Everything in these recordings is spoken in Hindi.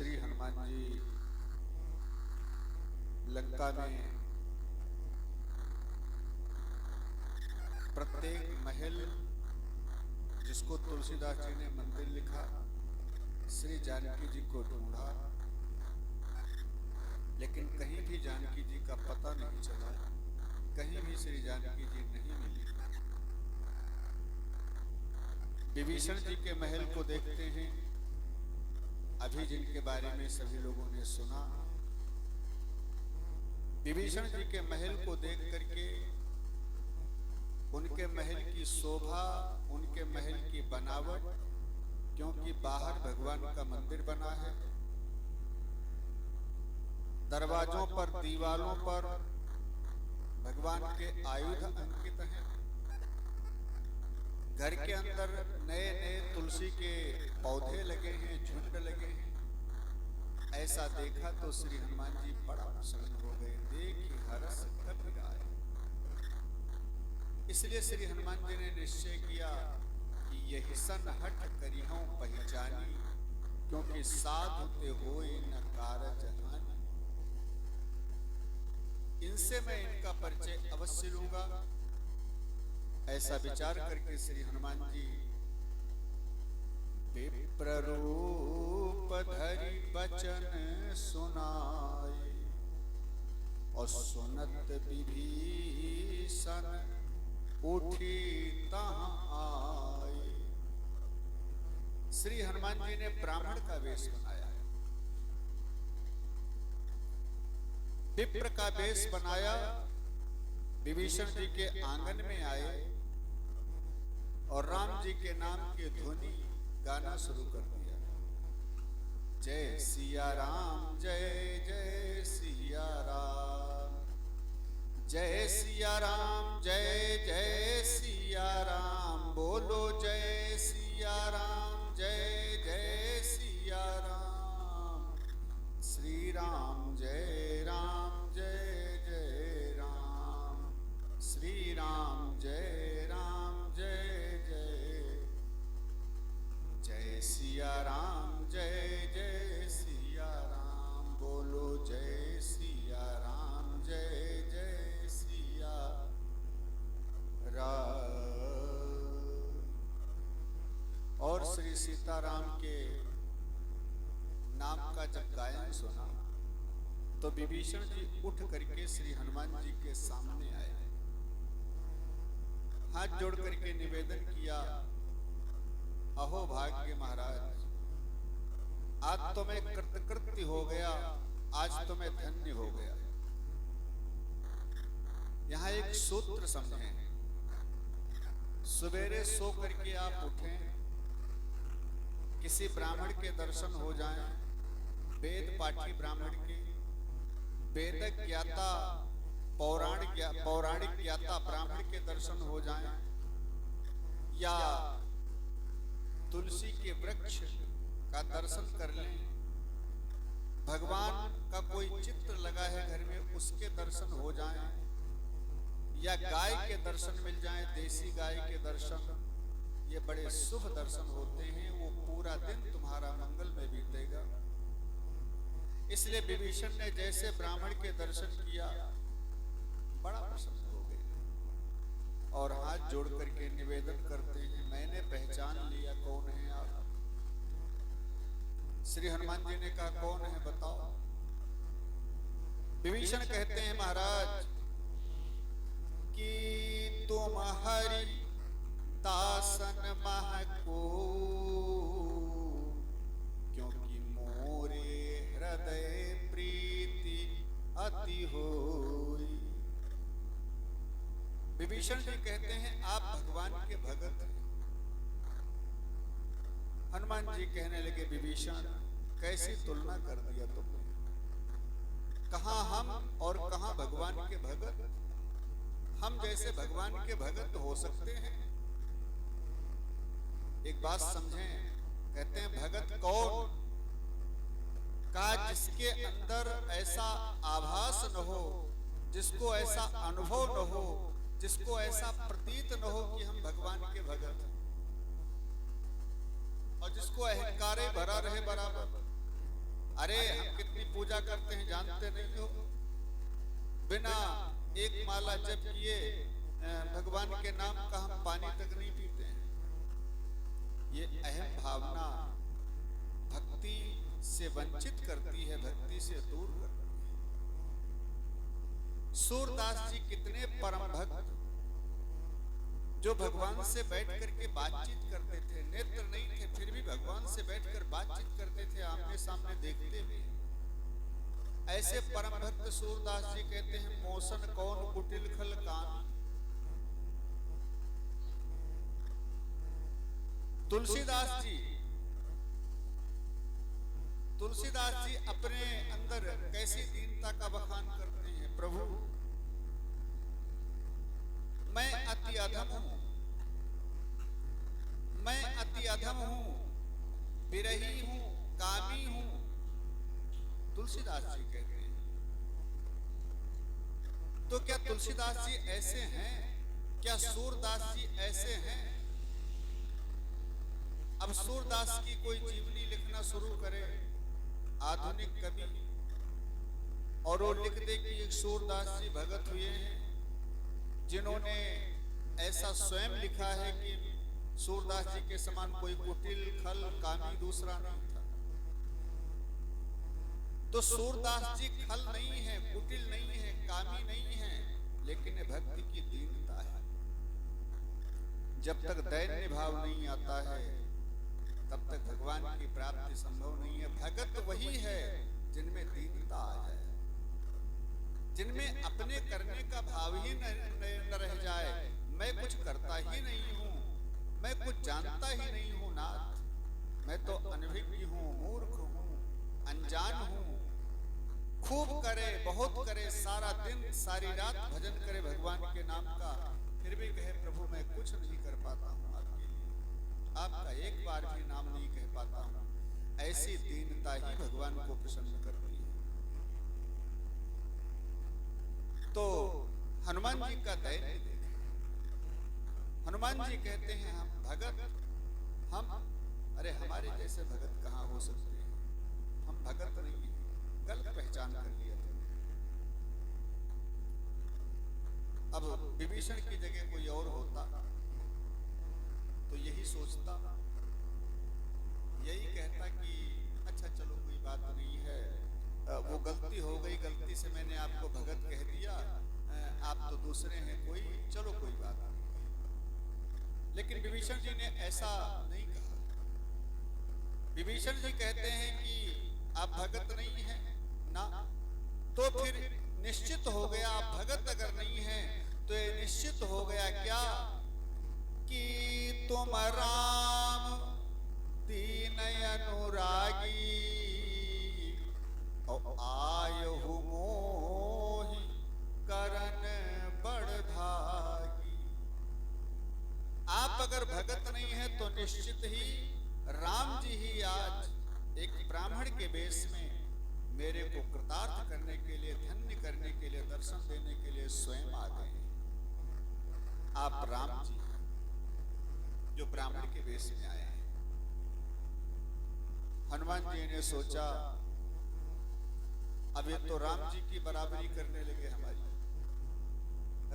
श्री हनुमान जी लंका में प्रत्येक महल जिसको तुलसीदास जी ने मंदिर लिखा, श्री जानकी जी को ढूंढा, लेकिन कहीं भी जानकी जी का पता नहीं चला, कहीं भी श्री जानकी जी नहीं मिली। विभीषण जी के महल को देखते हैं, अभी जिनके बारे में सभी लोगों ने सुना। विभीषण जी के महल को देख करके उनके महल की शोभा, उनके महल की बनावट, क्योंकि बाहर भगवान का मंदिर बना है, दरवाजों पर, दीवारों पर भगवान के आयुध अंकित हैं, घर के अंदर नए नए तुलसी के पौधे लगे हैं, झुंड लगे हैं। ऐसा देखा तो श्री हनुमान जी बड़ा प्रसन्न हो गए, देखी हरस कपि आए। इसलिए श्री हनुमान जी ने निश्चय किया कि यही सन हट करिहूं पहचानी, क्योंकि साधु ते होए न कारज हानि। इनसे मैं इनका परिचय अवश्य लूंगा। ऐसा विचार करके श्री हनुमान जी विप्र रूप धरि बचन सुनाए, और सुनत विभीषण उठी तहाँ आए। श्री हनुमान जी ने ब्राह्मण का वेश बनाया, विप्र का वेश बनाया, विभीषण जी के आंगन में आए और राम जी के नाम की ध्वनि गाना शुरू कर दिया। जय सिया राम, जय जय सिया राम, जय सिया राम, जय जय सिया राम, बोलो जय सिया राम, जय जय सिया राम। श्री राम जय राम, जय जय राम, श्री राम जय राम, जय जय। जय सिया राम, जय जय सिया राम, बोलो जय सिया राम, जय जय सिया राम। और श्री सीताराम के नाम का जब गायन सुना तो विभीषण जी उठ करके श्री हनुमान जी के सामने आए, हाथ जोड़ करके निवेदन किया, अहो भाग्य महाराज, आज तो मैं कृतकृत्य हो गया, आज तो मैं धन्य हो गया। यहां एक सूत्र समझें, सवेरे सो करके आप उठें, किसी ब्राह्मण के दर्शन हो जाएं, वेद पाठी ब्राह्मण के, वेद ज्ञाता, पौराणिक ज्ञाता ब्राह्मण के दर्शन हो जाएं, या तुलसी के वृक्ष का दर्शन कर लें, भगवान का कोई चित्र लगा है घर में उसके दर्शन हो जाएं, या गाय के दर्शन मिल जाएं, देसी गाय के दर्शन, ये बड़े शुभ दर्शन होते हैं, वो पूरा दिन तुम्हारा मंगल में बीतेगा। इसलिए विभीषण ने जैसे ब्राह्मण के दर्शन किया, बड़ा प्रसन्न हो गए और हाथ जोड़ करके निवेदन करते हैं, मैंने पहचान लिया कौन है आप। श्री हनुमान जी ने कहा कौन है बताओ। विभीषण कहते हैं महाराज कि तुम हरि दासन महको, क्योंकि मोरे हृदय प्रीति अति होई। विभीषण जी कहते हैं आप भगवान के भगत हैं। हनुमान जी कहने लगे विभीषण कैसी तुलना कर दिया तुमने, कहां हम और कहां भगवान के भगत। हम जैसे भगवान के भगत हो सकते हैं? एक बात समझें, कहते हैं भगत कौन? कहा जिसके अंदर ऐसा आभास न हो, जिसको ऐसा अनुभव न हो, जिसको ऐसा प्रतीत न हो कि हम भगवान के भगत हैं, और जिसको अहंकारे भरा रहे बराबर। अरे हम कितनी पूजा करते हैं जानते नहीं हो? बिना एक माला जप किए भगवान के नाम का हम पानी तक नहीं पीते हैं। ये अहम भावना भक्ति से वंचित करती है, भक्ति से दूर करती है। सूरदास जी कितने परम भक्त, जो भगवान से बैठ करके बातचीत करते थे, नेत्र नहीं थे फिर भी भगवान से बैठकर बातचीत करते थे, आमने सामने देखते हुए। ऐसे परम भक्त सूरदास जी कहते हैं, मोसन कौन कुटिल खल कान। तुलसीदास जी अपने अंदर कैसी दीनता का बखान करते हैं। प्रभु मैं अति अधम हूं, मैं अति अधम हूं, विरही हूं, कामी हूं। तुलसीदास जी कहते हैं। तो क्या तुलसीदास जी ऐसे हैं? क्या सूरदास जी ऐसे हैं? अब सूरदास की कोई जीवनी लिखना शुरू करे आधुनिक कवि, और वो लिख दे कि एक सूरदास जी भगत हुए हैं जिन्होंने ऐसा स्वयं लिखा है कि सूरदास जी के समान कोई कुटिल खल कामी दूसरा नहीं था। तो सूरदास जी खल नहीं है, कुटिल नहीं है, कामी नहीं है, लेकिन भक्ति की दीनता है। जब तक दैन्य भाव नहीं आता है तब तक भगवान की प्राप्ति संभव नहीं है। भगत वही है जिनमें दीनता आ जाए, जिनमें अपने करने का भाव ही न रह जाए। मैं कुछ करता ही नहीं हूं, मैं कुछ जानता ही नहीं हूं नाथ, मैं तो अनभिज्ञ हूं, मूर्ख हूं, अनजान हूं। खूब करे, बहुत करे, सारा दिन सारी रात भजन करे भगवान के नाम का, फिर भी कहे प्रभु मैं कुछ नहीं कर पाता हूं आपके लिए, आपका एक बार भी नाम नहीं कह पाता हूं। ऐसी दीनता ही भगवान को प्रसन्न करती है। तो हनुमान जी का दैन्य देखें। हनुमान जी कहते हैं हम भगत, हम अरे हमारे जैसे भगत कहाँ हो सकते हैं? हम भगत नहीं हैं, गलत पहचान कर लिया था। अब विभीषण की जगह कोई और होता तो यही सोचता, यही कहता कि अच्छा चलो कोई बात नहीं है, वो गलती हो गई, गलती से मैंने आपको भगत कह दिया, आप तो दूसरे हैं कोई, चलो कोई बात नहीं। लेकिन विभीषण जी ने ऐसा नहीं कहा। विभीषण जी कहते हैं कि आप भगत नहीं हैं ना, तो फिर निश्चित हो गया आप भगत अगर नहीं हैं तो ये निश्चित हो गया क्या कि तुम राम दीन अनुरागी आयहु मोहि करन बड़भागी। आप अगर भगत नहीं है तो निश्चित ही राम जी ही आज एक ब्राह्मण के वेश में मेरे को कृतार्थ करने के लिए, धन्य करने के लिए, दर्शन देने के लिए स्वयं आ गए। आप राम जी जो ब्राह्मण के वेश में आए हैं। हनुमान जी ने सोचा अब ये तो राम जी की बराबरी करने लगे, हमारी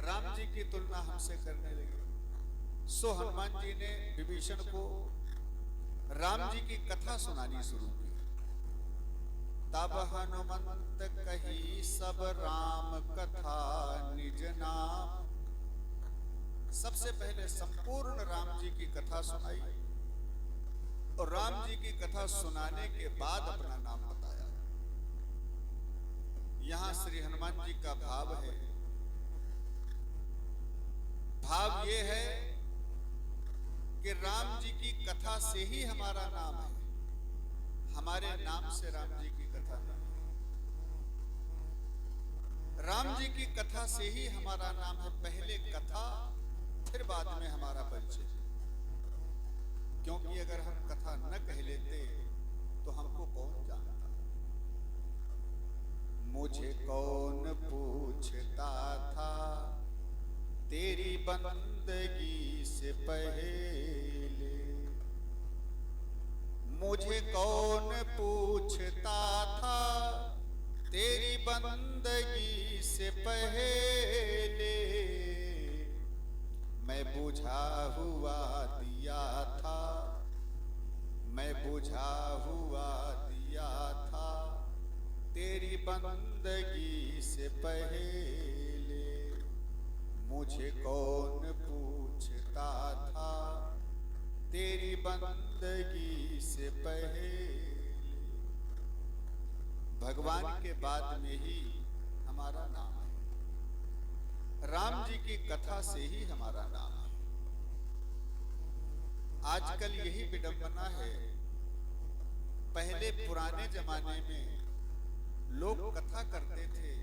राम जी की तुलना हमसे करने लगे। सो हनुमान जी ने विभीषण को राम जी की कथा सुनानी शुरू की। तब हनुमंत कही सब राम कथा निज नाम। सबसे पहले संपूर्ण राम जी की कथा सुनाई और राम जी की कथा सुनाने के बाद अपना नाम बताया। यहां श्री हनुमान जी का भाव है, भाव ये है कि राम जी की कथा से ही हमारा नाम है, हमारे नाम से राम जी की कथा नहीं। राम जी की कथा से ही हमारा नाम है, पहले कथा फिर बाद में हमारा परिचय। क्योंकि अगर हम कथा न कह लेते तो हमको कौन जानता, मुझे कौन पूछता था तेरी बंदगी से पहले, मुझे कौन पूछता था तेरी बंदगी से पहले, मैं बुझा हुआ दिया था, मैं बुझा हुआ दिया था तेरी बंदगी से पहले, मुझे कौन पूछता था तेरी बंदगी से पहले। भगवान के बाद में ही हमारा नाम है, राम जी की कथा से ही हमारा नाम है। आजकल यही विडंबना है, पहले पुराने जमाने में लोग कथा करते थे,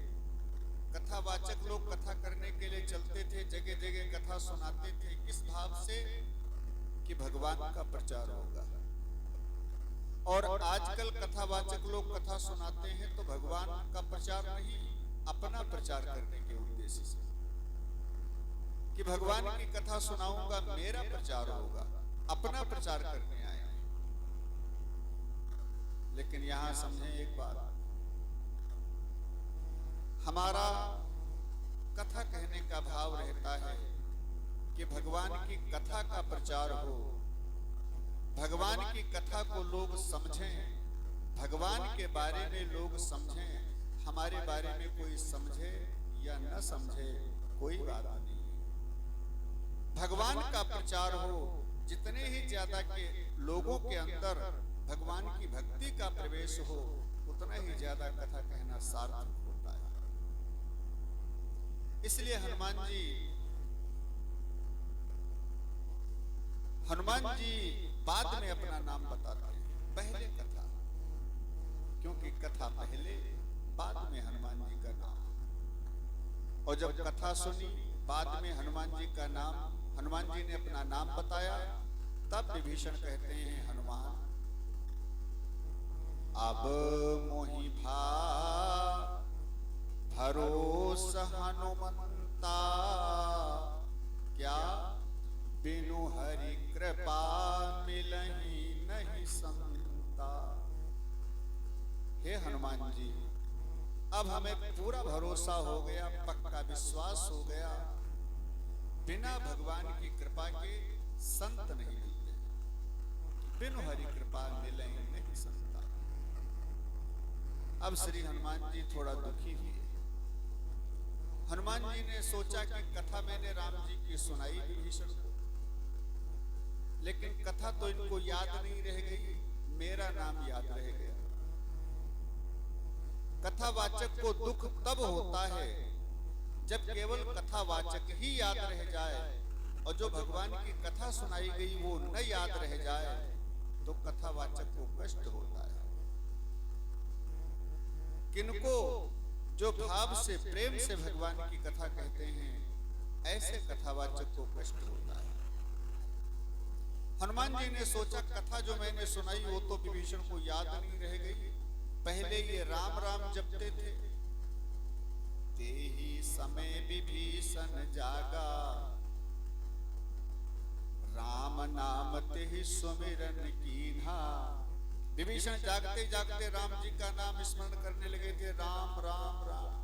कथावाचक लोग कथा करने के लिए चलते थे, जगह जगह कथा सुनाते थे, किस भाव से कि भगवान का प्रचार होगा। और आजकल कथावाचक लोग कथा सुनाते हैं तो भगवान का प्रचार नहीं, अपना प्रचार करने के उद्देश्य से कि भगवान की कथा सुनाऊंगा, मेरा प्रचार होगा, अपना प्रचार करने आए। लेकिन यहां समझें एक बात, हमारा कथा कहने का भाव रहता है कि भगवान की कथा का प्रचार हो, भगवान की कथा को लोग समझें, भगवान के बारे में लोग समझें, हमारे बारे में कोई समझे या न समझे कोई बात नहीं। भगवान का प्रचार हो, जितने ही ज्यादा के लोगों के अंदर भगवान की भक्ति का प्रवेश हो, उतना ही ज्यादा कथा कहना सार्थक होता है। इसलिए हनुमान जी बाद में अपना नाम बताते हैं, पहले कथा, क्योंकि कथा पहले, बाद में हनुमान जी का नाम। और जब कथा सुनी, बाद में हनुमान जी का नाम, हनुमान जी ने अपना नाम बताया, तब विभीषण कहते हैं हनुमान अब मोहि भरोस हनुमंता, क्या बिनु हरि कृपा मिलहि नहीं संता। हे हनुमान जी, अब हमें पूरा भरोसा हो गया, पक्का विश्वास हो गया, बिना भगवान की कृपा के संत नहीं मिलते, बिनु हरि कृपा मिलहि नहीं संता। अब श्री हनुमान जी थोड़ा दुखी हुए। हनुमान जी ने सोचा कि कथा मैंने राम जी की सुनाई विभीषण को, लेकिन कथा तो इनको याद नहीं रह गई, मेरा नाम याद रह गया। कथावाचक को दुख तब होता है जब केवल कथावाचक ही याद रह जाए, और जो भगवान की कथा सुनाई गई वो न याद रह जाए, तो कथावाचक को कष्ट होता है। किनको जो भाव से, प्रेम से भगवान की कथा कहते हैं, ऐसे कथावाचक को कष्ट होता है। हनुमान जी ने सोचा कथा जो मैंने सुनाई वो तो विभीषण को याद नहीं रह गई, पहले ये राम राम जपते थे, ते ही समय विभीषण जागा, राम नाम ते ही सुमिरन कीन्हा। विभीषण जागते जागते राम जी का नाम स्मरण करने लगे थे, राम राम राम।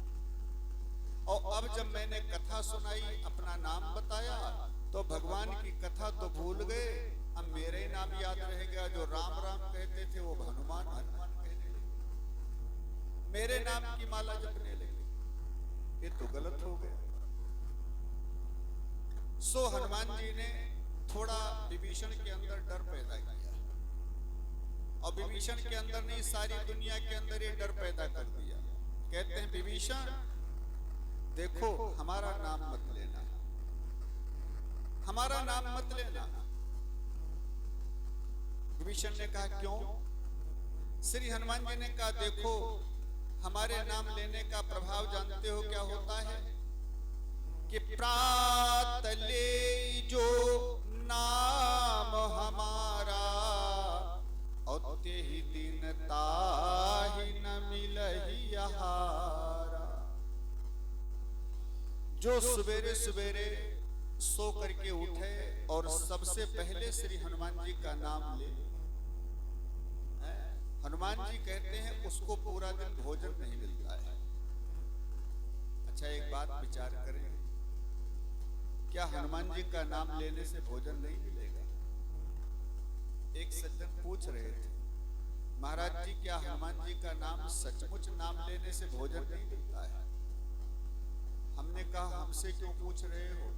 और अब जब मैंने कथा सुनाई, अपना नाम बताया, तो भगवान की कथा तो भूल गए, अब मेरे नाम याद रह गया। जो राम राम कहते थे वो हनुमान हनुमान कहने लगे, मेरे नाम की माला जपने लगे, ये तो गलत हो गया। सो हनुमान जी ने थोड़ा विभीषण के अंदर डर पैदा किया, और विभीषण के अंदर नहीं, सारी दुनिया के अंदर ये डर पैदा कर दिया। कहते हैं विभीषण देखो, हमारा नाम मत लेना, हमारा नाम मत लेना। विभीषण ने कहा क्यों? श्री हनुमान जी ने कहा देखो, हमारे नाम लेने का प्रभाव जानते हो क्या होता है कि प्रातले जो नाम हमारा, और ते ही दिन ताहि न मिलहि आहारा। जो सवेरे सवेरे सो करके उठे और सबसे पहले श्री हनुमान जी का नाम ले, हनुमान जी कहते हैं उसको पूरा दिन भोजन नहीं मिलता है। अच्छा, एक बात विचार करें, क्या हनुमान जी का नाम लेने से भोजन नहीं मिलेगा? एक सज्जन पूछ रहे थे, महाराज जी क्या हनुमान जी का नाम सचमुच नाम लेने से भोजन नहीं मिलता है? हमने कहा हमसे क्यों पूछ रहे हो,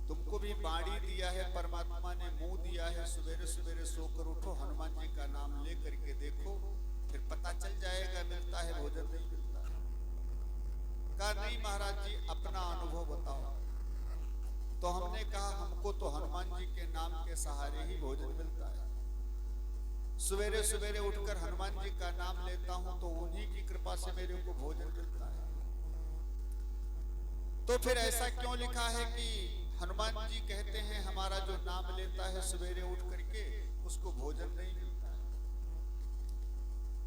तुमको भी बाड़ी दिया है परमात्मा ने, मुंह दिया है, सवेरे सवेरे सोकर उठो, हनुमान जी का नाम ले करके देखो, फिर पता चल जाएगा मिलता है भोजन नहीं मिलता है। कहा नहीं महाराज जी अपना अनुभव बताओ। तो हमने कहा हमको तो हनुमान जी के नाम के सहारे ही भोजन मिलता है। सवेरे सवेरे उठकर हनुमान जी का नाम लेता हूं तो उन्हीं की कृपा से मेरे को भोजन मिलता है। तो फिर ऐसा क्यों लिखा है कि हनुमान जी कहते हैं हमारा जो नाम लेता है सवेरे उठ करके उसको भोजन नहीं मिलता है?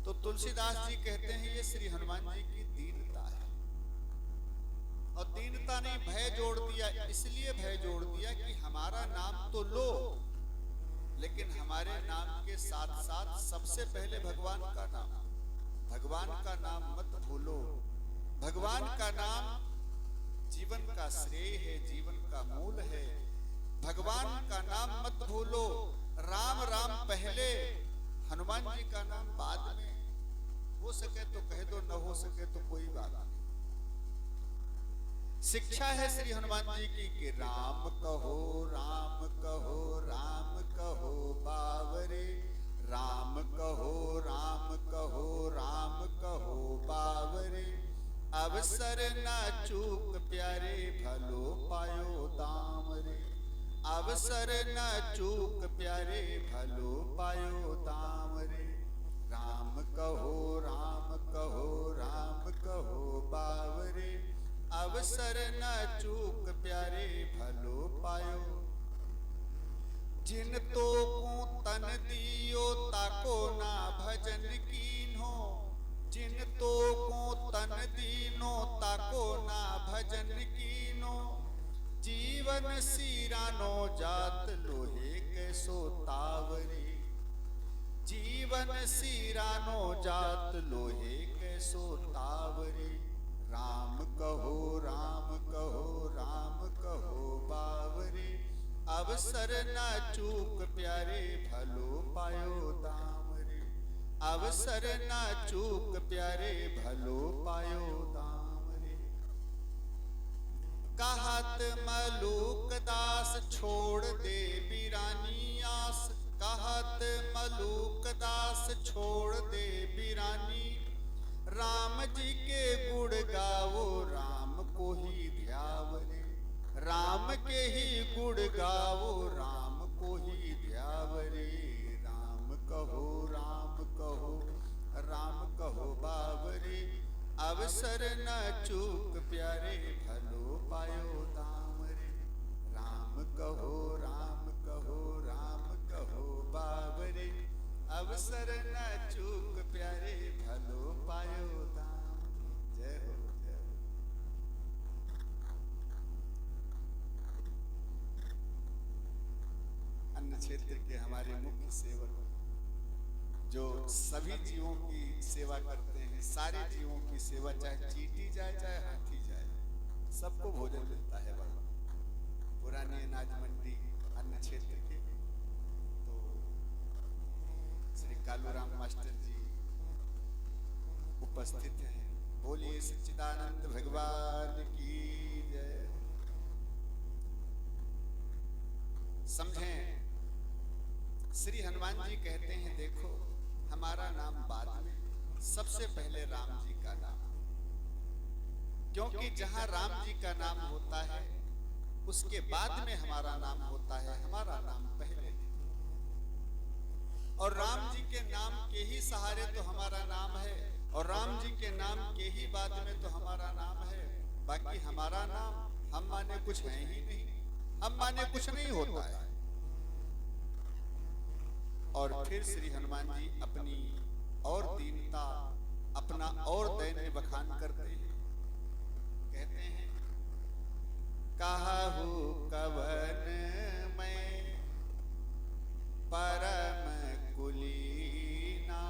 तो तुलसीदास जी कहते हैं ये श्री हनुमान जी की दीनता है। और दीनता नहीं, भय जोड़ दिया, इसलिए भय जोड़ दिया कि हमारा नाम तो लो, लेकिन हमारे नाम के साथ साथ सबसे पहले भगवान का नाम, भगवान का नाम मत भूलो। भगवान का नाम जीवन का श्रेय है, जीवन का मूल है। भगवान का नाम मत भूलो। राम राम पहले, हनुमान जी का नाम बाद में। हो सके तो कह दो, न हो सके तो कोई बात नहीं। शिक्षा है श्री हनुमान जी की कि राम कहो राम कहो राम कहो बावरे, राम कहो राम कहो राम कहो बावरे। अवसर न चूक प्यारे भलो पायो दाम रे, अवसर न चूक प्यारे भलो पायो दाम रे। राम कहो राम कहो राम कहो बावरे, अवसर न चूक प्यारे भलो पायो। जिन तो को तन दियो ताको ना भजन कीन्हो, जिन तो को तन दीनो ताको ना भजन कीनो। जीवन सीरानो जात लोहे कैसो तावरे, जीवन सीरानो जात लोहे कैसो तावरे। राम कहो राम कहो राम कहो बावरे, अवसर न चूक प्यारे भलो पायो दाम रे, अवसर न चूक प्यारे भलो पायो दाम रे। कहत मलूक दास छोड़ दे बिरानी आस, कहत मलूक दास छोड़ दे बिरानी। राम जी के गुण गाओ राम को ही ध्यावरे, राम के ही गुण गाओ राम को ही ध्यावरे। राम कहो राम कहो राम कहो बावरे, अवसर न चूक प्यारे भलो पायो दाम रे। राम कहो राम कहो राम कहो बावरे, अवसर न चूक प्यारे भलो पायो दाम। जय हो जय हो। अन्य क्षेत्र के हमारे मुख्य सेवक जो सभी जीवों की सेवा करते हैं, सारे जीवों की सेवा, चाहे चींटी जाए चाहे हाथी जाए, सबको भोजन मिलता है। बाबा पुरानी अनाज मंडी अन्य क्षेत्र के तो श्री कालूराम मास्टर जी उपस्थित हैं। बोलिए सच्चिदानंद भगवान की जय। समझें, श्री हनुमान जी कहते हैं देखो हमारा नाम बाद में, सबसे पहले राम जी का नाम, क्योंकि जहां राम जी का नाम होता है उसके बाद में हमारा नाम होता है, हमारा नाम पहले। और राम जी के नाम के ही सहारे तो हमारा नाम है, और राम जी के नाम के ही बाद में तो हमारा नाम है। बाकी हमारा नाम हम माने कुछ है ही नहीं, हम माने कुछ नहीं होता है। और फिर श्री हनुमान जी अपनी और दीनता, अपना और दैन्य बखान करते हैं। कहते हैं काहू कवन में परम कुलीना,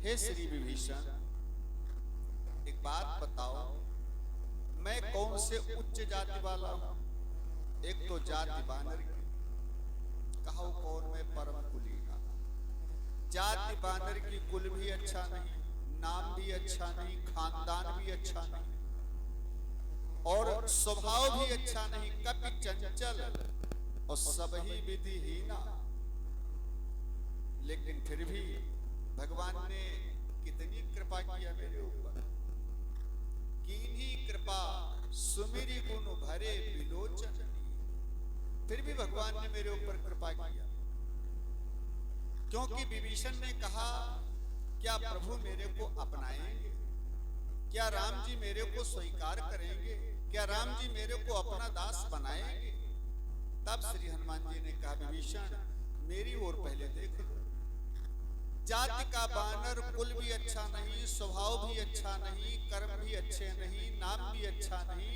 हे श्री विभीषण, एक बात बताओ, मैं कौन से उच्च जाति वाला हूं? एक तो जाति बानर की, कहो कौन मैं परम कुलीन। जाति बानर की, कुल भी अच्छा नहीं, नाम भी अच्छा नहीं, खानदान भी अच्छा नहीं, और स्वभाव भी अच्छा नहीं, कपि चंचल और सब ही विधिहीना। लेकिन फिर भी भगवान ने कितनी कृपा किया मेरे ऊपर। कीन्ही कृपा सुमिरि गुण भरे विलोचन। फिर भी भगवान ने मेरे ऊपर कृपा किया, क्योंकि विभीषण ने कहा, क्या प्रभु मेरे को अपनाएंगे? क्या राम जी मेरे को स्वीकार करेंगे? क्या राम जी मेरे को अपना दास बनाएंगे? तब श्री हनुमान जी ने कहा, विभीषण मेरी ओर पहले देख लो। जाति का बानर, कुल भी अच्छा नहीं, स्वभाव भी अच्छा नहीं, कर्म भी अच्छे नहीं, नाम भी अच्छा नहीं,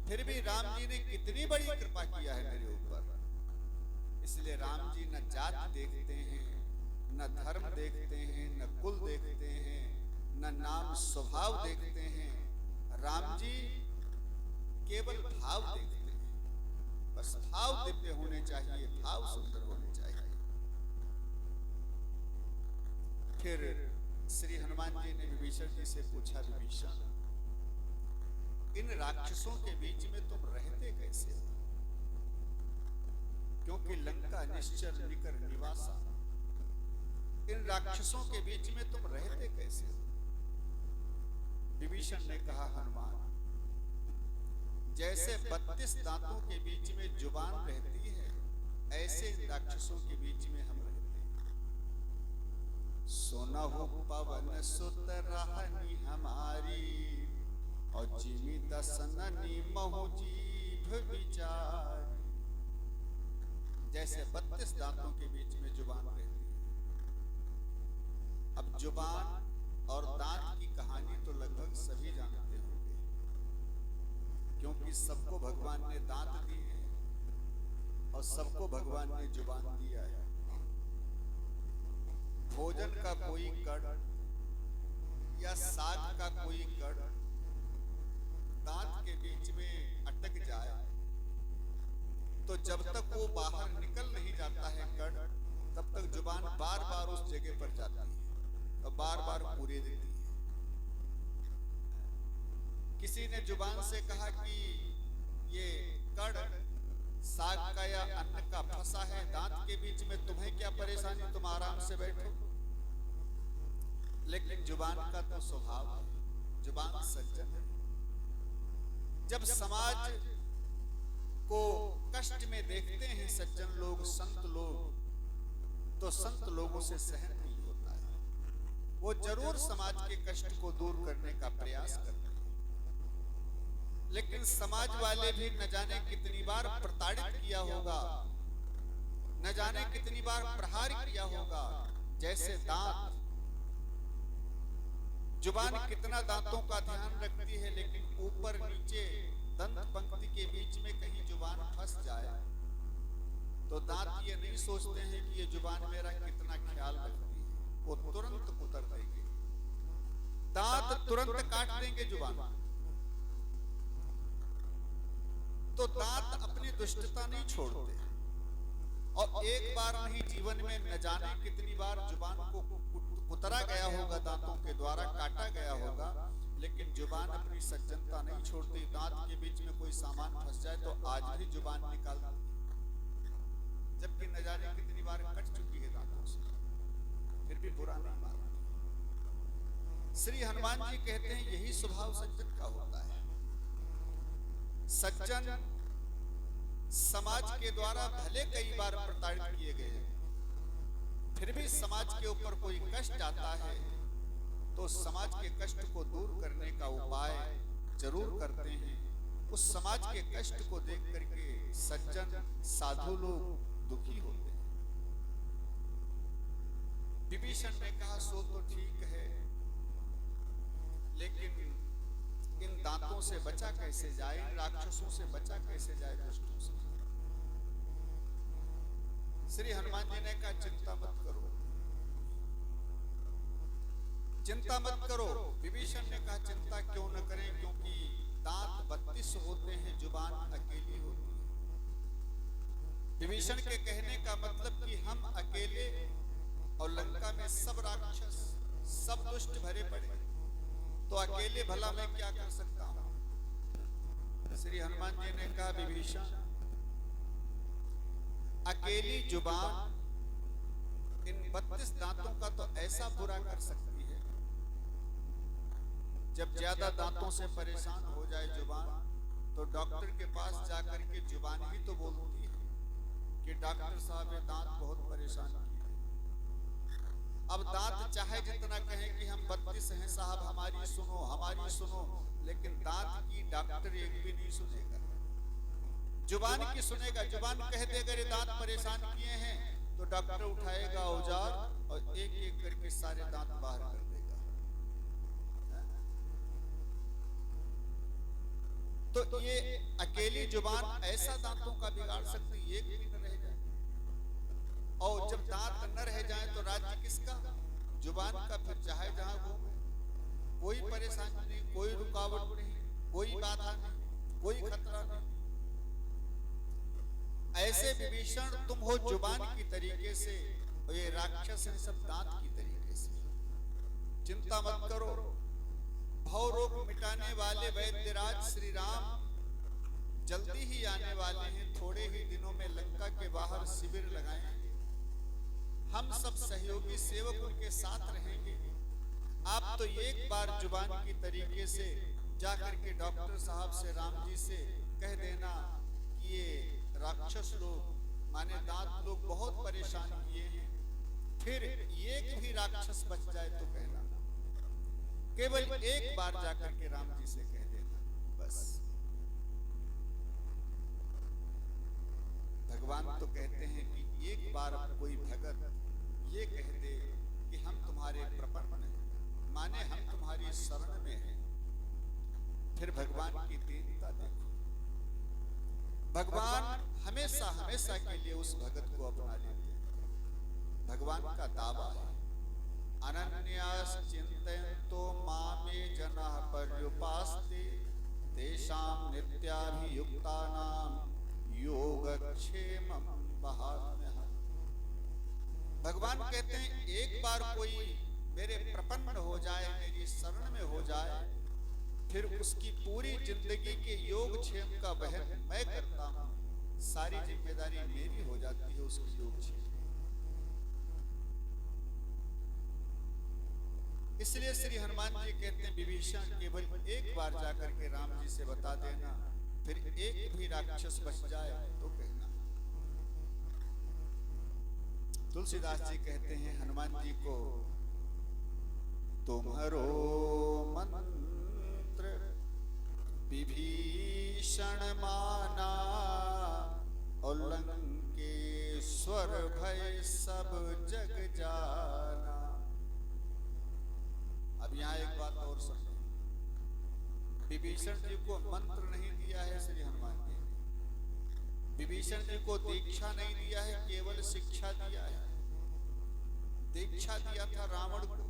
फिर भी राम जी ने कितनी बड़ी कृपा किया है मेरे ऊपर। इसलिए राम जी न जाति देखते हैं, न धर्म देखते हैं, न कुल देखते हैं, न नाम स्वभाव देखते हैं। राम जी केवल भाव देखते हैं। बस भाव दिव्य होने चाहिए, भाव सुंदर होने चाहिए। फिर श्री हनुमान जी ने विभीषण जी से पूछा, विभीषण इन राक्षसों के बीच में तुम रहते कैसे हो? क्योंकि लंका निश्चर निकर निवासा, इन राक्षसों के बीच में तुम रहते कैसे हो? विभीषण ने कहा, हनुमान जैसे 32 दांतों के बीच में जुबान रहती है, ऐसे इन राक्षसों के बीच में हम रहते हैं। सुनहु पवन सुत रहनी हमारी, और जिमि दसननि महु जीभ विचार। जैसे 32 दांतों के बीच में जुबान रहती है। अब जुबान और दांत की कहानी तो लगभग सभी जानते होंगे, क्योंकि सबको भगवान ने दांत दिए हैं और सबको भगवान ने जुबान दिया है। भोजन का कोई कड़ या साग का कोई कड़ दांत के बीच में अटक जाए तो जब तक वो बाहर निकल नहीं जाता है कड़, तब तक जुबान बार बार उस जगह पर जाती है और बार बार पूरे देती है। किसी ने जुबान से कहा कि ये कड़ साग का या अन्न का फंसा है दांत के बीच में, तुम्हें क्या परेशानी, तुम आराम से बैठो। लेकिन जुबान का तो स्वभाव है, जुबान सज्जन है। जब समाज को कष्ट में देखते हैं सज्जन लोग, संत लोग, तो संत लोगों से सहन नहीं होता है। वो जरूर समाज के कष्ट को दूर करने का प्रयास करते हैं, लेकिन समाज वाले भी न जाने कितनी बार प्रताड़ित किया होगा, न जाने कितनी बार प्रहार किया होगा। जैसे दांत, जुबान कितना दांतों का ध्यान रखती है, लेकिन ऊपर नीचे दंत पंक्ति के बीच में कहीं जुबान फंस जाए तो दांत ये नहीं सोचते हैं कि ये जुबान मेरा कितना ख्याल रखती है, वो तुरंत उतर देंगे, दांत तुरंत काट देंगे जुबान। तो दांत अपनी दुष्टता नहीं छोड़ते, और एक बार नहीं जीवन में न जाने कितनी बार जुबान को उतरा गया होगा, दांतों के द्वारा काटा गया होगा, लेकिन जुबान अपनी सज्जनता नहीं छोड़ती। दांत के बीच में कोई सामान फंस जाए तो आज भी जुबान निकाल देती, जबकि न जाने कितनी बार कट चुकी है दांतों से, फिर भी बुरा नहीं मानती। श्री हनुमान जी कहते हैं यही स्वभाव सज्जन का होता है। सज्जन समाज के द्वारा भले कई बार प्रताड़ित किए गए, फिर भी समाज के ऊपर कोई कष्ट आता है तो समाज के कष्ट को दूर करने का उपाय जरूर करते हैं। उस समाज के कष्ट को देख करके सज्जन साधु लोग दुखी होते हैं। विभीषण ने कहा, सो तो ठीक है, लेकिन इन दांतों से बचा कैसे जाए, इन राक्षसों से बचा कैसे जाए, दुष्टों से। श्री हनुमान जी ने कहा, चिंता मत करो, चिंता मत करो। विभीषण ने कहा चिंता क्यों न करें, क्योंकि दांत 32 होते हैं, जुबान अकेली होती है। विभीषण के कहने का मतलब कि हम अकेले और लंका में सब राक्षस, सब दुष्ट भरे पड़े, तो अकेले भला मैं क्या कर सकता हूं। श्री हनुमान जी ने कहा विभीषण, अकेली जुबान इन 32 दांतों का तो ऐसा बुरा कर सकती है, जब ज्यादा दांतों से परेशान हो जाए जुबान, तो डॉक्टर के पास जाकर के जुबान ही तो बोलती है कि डॉक्टर साहब ये दांत बहुत परेशान किए। अब दांत चाहे जितना कहें कि हम 32 हैं साहब, हमारी सुनो हमारी सुनो, लेकिन दांत की डॉक्टर एक भी नहीं सुनेगा, जुबान की सुनेगा। जुबान कह देगा ये दांत परेशान किए हैं, तो डॉक्टर उठाएगा औजार और एक एक करके सारे दांत बाहर कर देगा। तो ये अकेली जुबान ऐसा दांतों का बिगाड़ सकती, एक भी न रह जाए। और जब दांत न रह जाए तो राज्य किसका? जुबान का। फिर चाहे जहां घूमे, कोई परेशानी नहीं, कोई रुकावट नहीं, कोई बाधा नहीं, कोई खतरा नहीं। ऐसे विभीषण तुम हो जुबान की तरीके से, और ये राक्षस हैं सब दांत की तरीके से। चिंता मत करो, भव रोग मिटाने वाले वैद्यराज श्री राम जल्दी ही आने वाले हैं। थोड़े ही दिनों में लंका के बाहर शिविर लगाएंगे, हम सब सहयोगी सेवक उनके साथ रहेंगे। आप तो एक बार जुबान की तरीके से जाकर के डॉक्टर साहब से, राम जी से कह देना कि ये राक्षस लोग माने दांत लोग बहुत परेशान किए हैं, फिर एक भी राक्षस बच जाए तो कहना। केवल एक बार जाकर के राम जी से कह देना बस। भगवान तो कहते हैं कि एक बार कोई भगत ये कह दे कि हम तुम्हारे प्रपन्न हैं, माने हम तुम्हारी शरण में हैं, फिर भगवान की दीनता देखो। भगवान हमेशा हमेशा के लिए उस भगत को अपना लेते हैं। भगवान का दावा है, अनन्यास चिंतयन्तो मामे जनाः पर्युपास्ते तेषां नित्याभियुक्तानां योगक्षेमं वहाम्यहम्। भगवान कहते हैं एक बार कोई मेरे प्रपन्न हो जाए, मेरी शरण में हो जाए, फिर उसकी पूरी जिंदगी के योगक्षेम का वहन मैं करता हूं, सारी जिम्मेदारी मेरी हो जाती है उसकी योगक्षेम। इसलिए श्री हनुमान जी कहते हैं विभीषण केवल एक बार जाकर के राम जी से बता देना, फिर एक भी राक्षस बच जाए तो कहना। तुलसीदास जी कहते हैं हनुमान जी को, तुम्हारो मंत्र विभीषण माना, और लंकेश्वर भय सब जग जाना। अब यहाँ एक बात और समझो, विभीषण जी को मंत्र नहीं दिया है श्री हनुमान जी ने, विभीषण जी को दीक्षा नहीं दिया है, केवल शिक्षा दिया है। दीक्षा दिया था रावण को,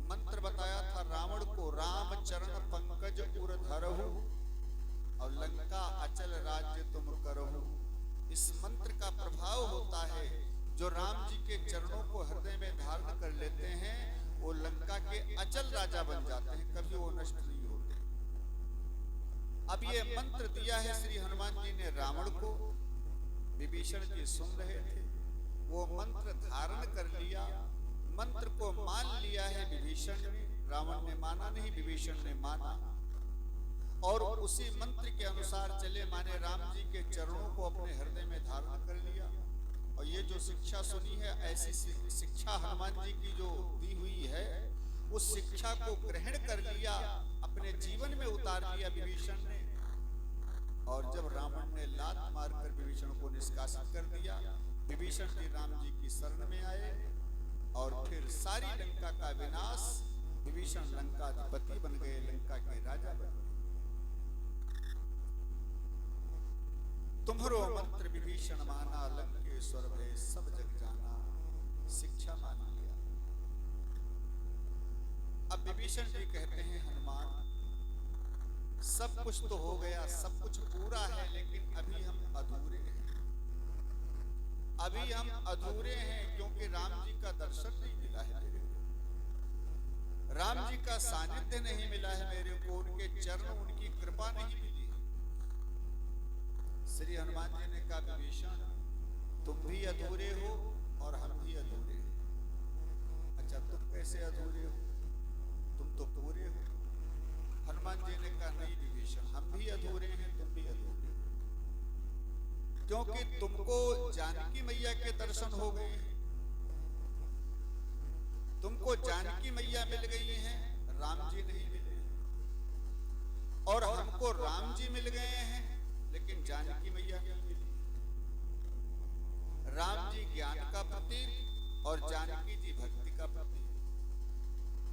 मंत्र बताया था रावण को, राम चरण पंकज उर धरहु और लंका अचल राज्य तुम करहु। इस मंत्र का प्रभाव होता है, जो राम जी के चरणों को हृदय में धारण कर लेते हैं, वो लंका के अचल राजा बन जाते हैं, कभी वो नष्ट नहीं होते। अब ये मंत्र दिया है श्री हनुमान जी ने रावण को, विभीषण जी सुन रहे थे, वो मंत्र धारण कर लिया, मंत्र को मान लिया है विभीषण ने। रावण ने माना नहीं, विभीषण ने माना, और उसी मंत्र के अनुसार चले, माने राम जी के चरणों को अपने हृदय में धारण कर लिया। और ये जो शिक्षा सुनी है, ऐसी शिक्षा हनुमान जी की जो दी हुई है, उस शिक्षा को ग्रहण कर लिया, अपने जीवन में उतार लिया विभीषण ने। और जब रावण ने लात मारकर विभीषण को निष्कासित कर दिया, विभीषण जी राम जी की शरण में आए, और फिर सारी लंका का विनाश, विभीषण लंकाधिपति बन गए, लंका के राजा बन गए। तुम्हारो मंत्र विभीषण माना, लंकेश्वर भय सब जग जाना। शिक्षा मान लिया। अब विभीषण जी कहते हैं हनुमान, सब कुछ तो हो गया, सब कुछ पूरा है, लेकिन अभी हम अधूरे हैं। अभी हम अधूरे हैं क्योंकि राम जी का दर्शन नहीं मिला है मेरे को, राम जी का सानिध्य नहीं मिला है मेरे को, उनके चरण, उनकी कृपा नहीं मिली। श्री हनुमान जी ने कहा, विभीषण तुम भी अधूरे हो और हम भी अधूरे हैं। अच्छा, तुम कैसे अधूरे हो, तुम तो पूरे हो। हनुमान जी ने कहा, नहीं विभीषण, हम भी अधूरे हैं, तुम भी अधूरे हो, क्योंकि तुमको जानकी मैया के दर्शन हो गए हैं, तुमको जानकी मैया मिल गई हैं, राम जी नहीं मिले। और हमको राम जी मिल गए हैं लेकिन जानकी मैया नहीं मिली। राम जी ज्ञान का प्रतीक और जानकी जी भक्ति का प्रतीक।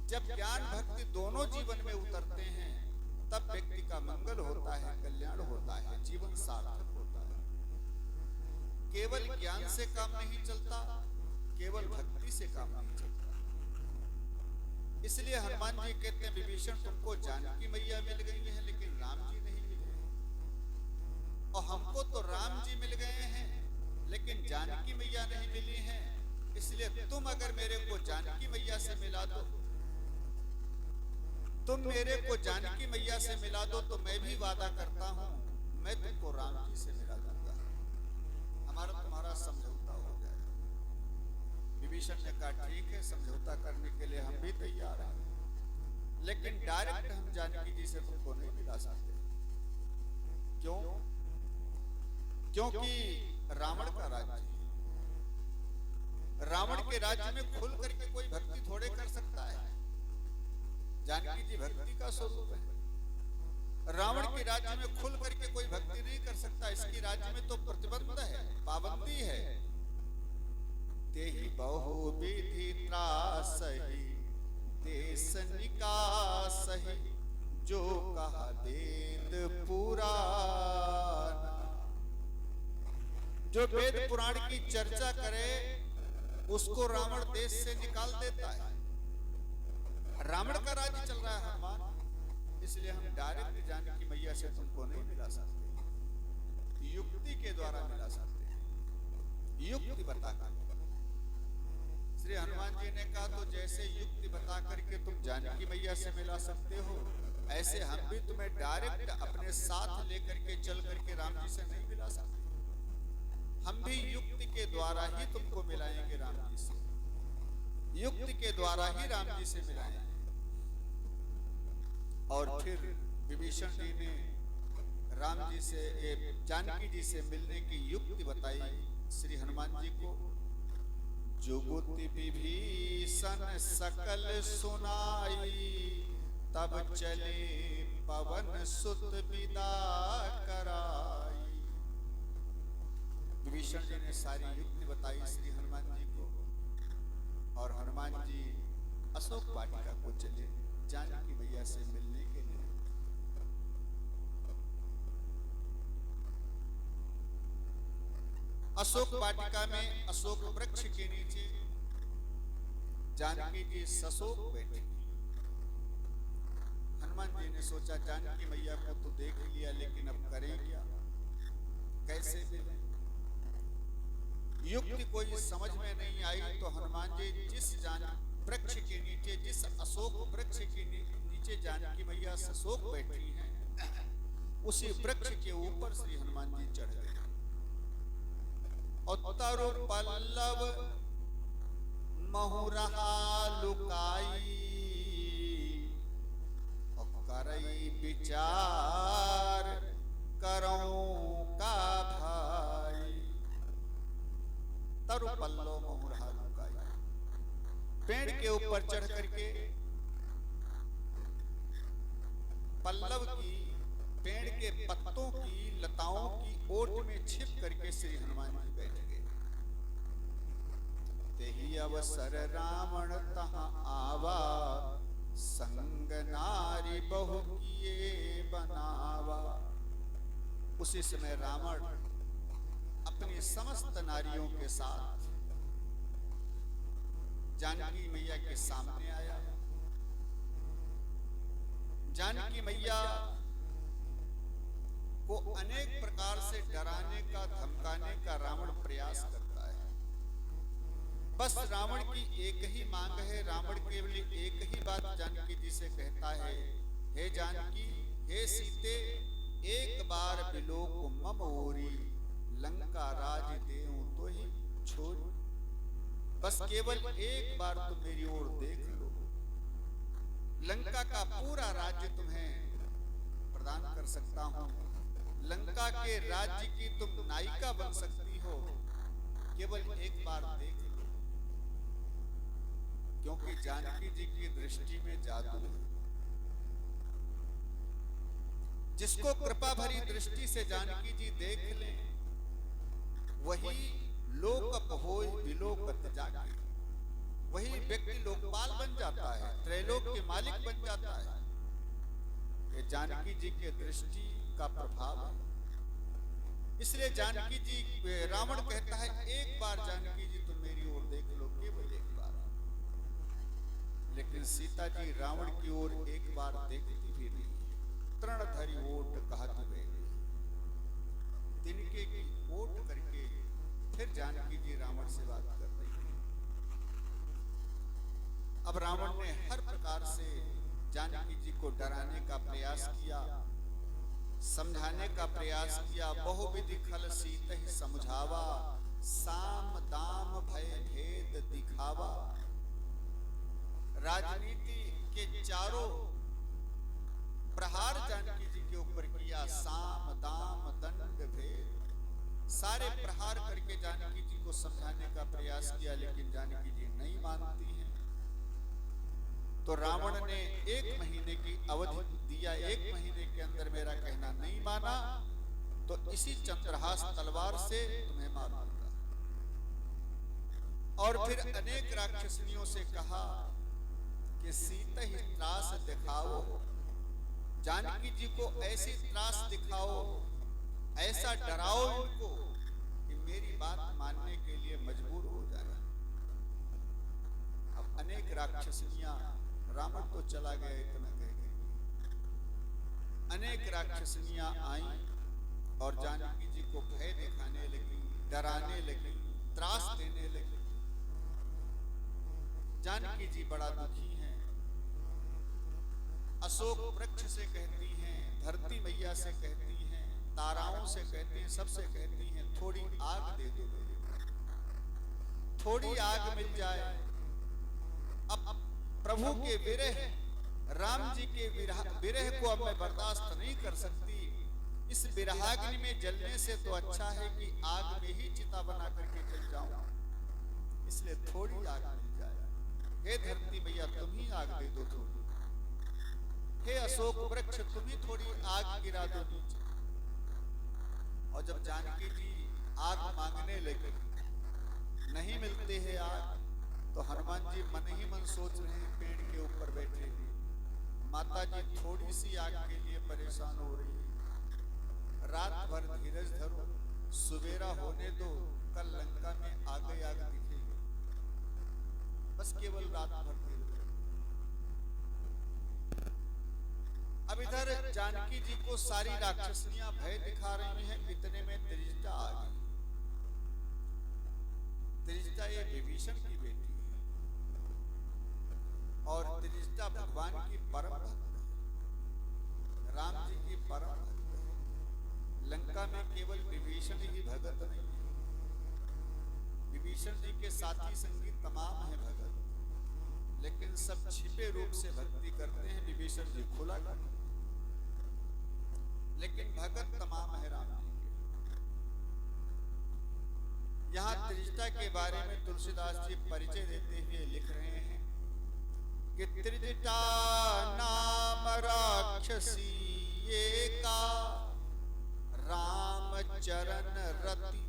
जब ज्ञान भक्ति दोनों जीवन में उतरते हैं तब व्यक्ति का मंगल होता है, कल्याण होता है, जीवन सार्थक होता है। केवल ज्ञान से काम नहीं चलता, केवल भक्ति से काम नहीं चलता। इसलिए हनुमान जी कहते हैं, विभीषण तुमको जानकी मैया मिल गई है लेकिन राम जी नहीं मिले, और हमको तो राम जी मिल गए हैं लेकिन जानकी मैया नहीं मिली है। इसलिए तुम अगर मेरे को जानकी मैया से मिला दो, तुम मेरे को जानकी मैया से मिला दो, तो मैं भी वादा करता हूं मैं तुमको राम जी से मिला दूंगा, हमारा तुम्हारा समझौता हो जाएगा। विभीषण ने कहा, ठीक है, समझौता करने के लिए हम भी तैयार हैं, लेकिन डायरेक्ट हम जानकी जी से तुमको नहीं मिला सकते। क्यों? क्योंकि रावण का राज्य है, रावण के राज्य में खुल करके कोई भक्ति थोड़े कर सकता है। जानकी जी भक्ति का स्वरूप है। रावण के राज्य में खुल करके कोई भक्ति नहीं कर सकता, इसकी राज्य में तो प्रतिबंध है, पाबंदी है। तेहि बहु विधि त्रासहि, देश निकासहि, जो कहा वेद पुराण। जो वेद पुराण की चर्चा करे उसको रावण देश से निकाल देता है। रावण का राज्य चल रहा है हनुमान, इसलिए हम डायरेक्ट जानकी मैया से तुमको नहीं मिला सकते, युक्ति के द्वारा मिला सकते हैं। युक्ति बताकर श्री हनुमान जी ने कहा, तो जैसे युक्ति बता करके तुम जानकी मैया से मिला सकते हो, ऐसे हम भी तुम्हें डायरेक्ट अपने साथ लेकर के चल करके राम जी से नहीं मिला सकते। हम भी युक्ति के द्वारा ही तुमको मिलाएंगे राम जी से, युक्ति के द्वारा ही राम जी से मिलाएंगे। और फिर विभीषण जी ने राम जी से, जानकी जी से मिलने की युक्ति बताई श्री हनुमान जी को। जुगुति विभीषण सकल सुनाई, तब चले पवन सुत विदा कराई। विभीषण जी ने सारी युक्ति बताई श्री हनुमान जी को, और हनुमान जी अशोक वाटिका को चले जानकी मैया से मिलने के लिए। अशोक वाटिका में अशोक वृक्ष के नीचे जानकी जी सशोक बैठी। हनुमान जी ने सोचा, जानकी मैया को तो देख लिया, लेकिन अब करें क्या, कैसे मिले? युक्ति कोई समझ में नहीं आई, तो हनुमान जी जिस वृक्ष के नीचे, जिस अशोक वृक्ष के नीचे जानकी मैया सशोक बैठी हैं, उसी वृक्ष के ऊपर श्री हनुमान जी चढ़ गए। और तरु पल्लव महुरहा लुकाई, और करई विचार करऊं का भाई। तरु पल्लव महुरहा लुकाई, पेड़ के ऊपर चढ़ करके पल्लव की, पेड़ के पत्तों की, लताओं की ओट में छिप करके श्री हनुमान जी बैठ गए। तेहि अवसर रावण तहां आवा, संग नारी बहु किए बनावा। उसी समय रावण अपनी समस्त नारियों के साथ जानकी मैया के सामने आया। जानकी मैया को अनेक प्रकार से डराने का, धमकाने का रावण प्रयास करता है। बस रावण की एक ही मांग है, रावण केवल एक ही बात जानकी जी से कहता है, हे जानकी, हे सीते, एक बार बिलोक मम ओरी, लंका राज देऊं तो ही छोड़। बस केवल एक बार तुम मेरी ओर देख लो, लंका का पूरा राज्य तुम्हें प्रदान कर सकता हूं। लंका के राज्य की तुम नायिका बन सकती हो, केवल एक बार देख लो। क्योंकि जानकी जी की दृष्टि में जादू है। जिसको कृपा भरी दृष्टि से जानकी जी देख लें, वही लोक होय विलोकत जाके, वही व्यक्ति लोकपाल बन जाता है, त्रैलोक के मालिक बन जाता है। ये जानकी जी के दृष्टि का प्रभाव है। इसलिए जानकी जी, रावण कहता है, एक बार जानकी जी तुम मेरी ओर देख लो, केवल एक बार। लेकिन सीता जी रावण की ओर एक बार देखती भी नहीं। तृणधरी ओट कहत गए, तिनके की ओट करके फिर जानकी जी रावण से बात कर रही है। अब रावण ने हर प्रकार से जानकी जी को डराने का प्रयास किया, समझाने का प्रयास किया। बहुविधि खल सीत ही समझावा, साम दाम भय भेद दिखावा। राजनीति के चारों प्रहार जानकी जी के ऊपर किया, साम दाम दंड भेद, सारे प्रहार करके जानकी जी को समझाने का प्रयास किया, लेकिन जानकी जी नहीं मानती हैं। तो रावण ने 1 महीने की अवधि दिया, 1 महीने के अंदर मेरा कहना नहीं माना तो इसी चंद्रहास तलवार से तुम्हें मार दूंगा। और फिर अनेक राक्षसनियों से कहा कि सीता ही त्रास दिखाओ, जानकी जी को ऐसी त्रास दिखाओ, ऐसा डराओ इनको कि मेरी बात मानने के लिए मजबूर हो जाए। अब अनेक राक्षसनियां, रावण तो चला गया इतना कह, अनेक राक्षसनियां आई और जानकी जी को भय दिखाने लगी, डराने लगी, त्रास देने लगी। जानकी जी बड़ा दुखी हैं। अशोक वृक्ष से कहती हैं, धरती मैया से कहती हैं, ताराओं से कहती हैं, सबसे कहती हैं, थोड़ी आग दे दो मेरे को, थोड़ी आग मिल जाए। अब प्रभु के विरह, राम जी के विरह को अब मैं बर्दाश्त नहीं कर सकती। इस विरहाग्नि में जलने से तो अच्छा है कि आग में ही चिता बना करके जल जाऊं। इसलिए थोड़ी आग मिल जाए। हे धरती मैया, तुम ही आग दे दो थोड़ी। हे अशोक वृक्ष, तुम ही थोड़ी आग गिरा दो नीचे। और जब जानकी जी आग मांगने लगे, नहीं मिलते हैं आग, तो हनुमान जी मन ही मन सोच रहे हैं, पेड़ के ऊपर बैठे हैं, माता जी थोड़ी सी आग के लिए परेशान हो रही है। रात भर धीरज धरो, सवेरा होने दो, कल लंका में आगे आग दिखेगी। बस केवल रात भर धीरज धरो। अब इधर जानकी जी को सारी राक्षसनियां भय दिखा रही हैं। इतने में त्रिजटा आ गई। त्रिजटा ये विभीषण की बेटी है और त्रिजटा भगवान की परम भक्त है, राम जी की परम भक्त है। लंका में केवल विभीषण ही भगत नहीं है, विभीषण जी के साथी संगी तमाम है भगत, लेकिन सब छिपे रूप से भक्ति करते हैं। विभीषण जी खुला करते, लेकिन भगत तमाम है राम जी के। यहाँ त्रिजटा के बारे में तुलसीदास जी परिचय देते हुए लिख रहे हैं कि त्रिजटा नाम राक्षसी एका, राम चरण रति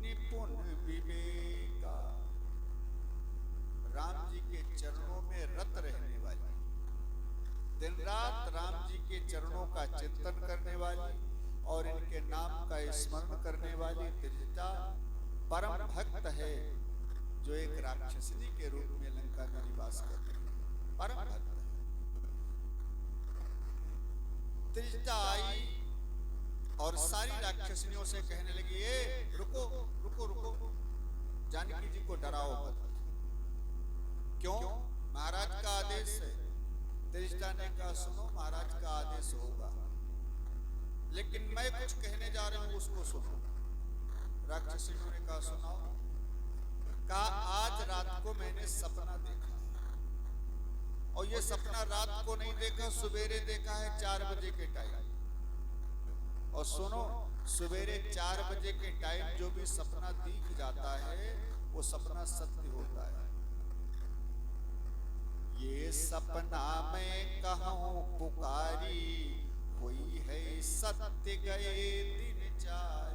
निपुण विवेका। राम जी के चरणों में रत रहने वाली, दिन रात राम जी के चरणों का चिंतन करने वाली और इनके नाम का स्मरण करने वाली त्रिजटा परम भक्त है, जो एक राक्षसनी के रूप में लंका में निवास करती है। परम भक्त है। त्रिजटा आई और सारी राक्षसनियों से कहने लगी, ए रुको रुको रुको, जानकी जी को डराओ मत। क्यों? महाराज का आदेश है। त्रिजटा ने कहा, सुनो महाराज का आदेश होगा, लेकिन मैं कुछ कहने जा रहा हूं उसको सुनो। राक्षसनियों ने कहा, सुनाओ। कहा, आज रात को मैंने सपना देखा, और ये सपना रात को नहीं देखा, सवेरे देखा है 4 बजे के टाइम। और सुनो, सवेरे 4 बजे के टाइम जो भी सपना दिख जाता है वो सपना सत्य होता है। ये सपना मैं कहूं पुकारी, कोई है सत्य गए दिन 4।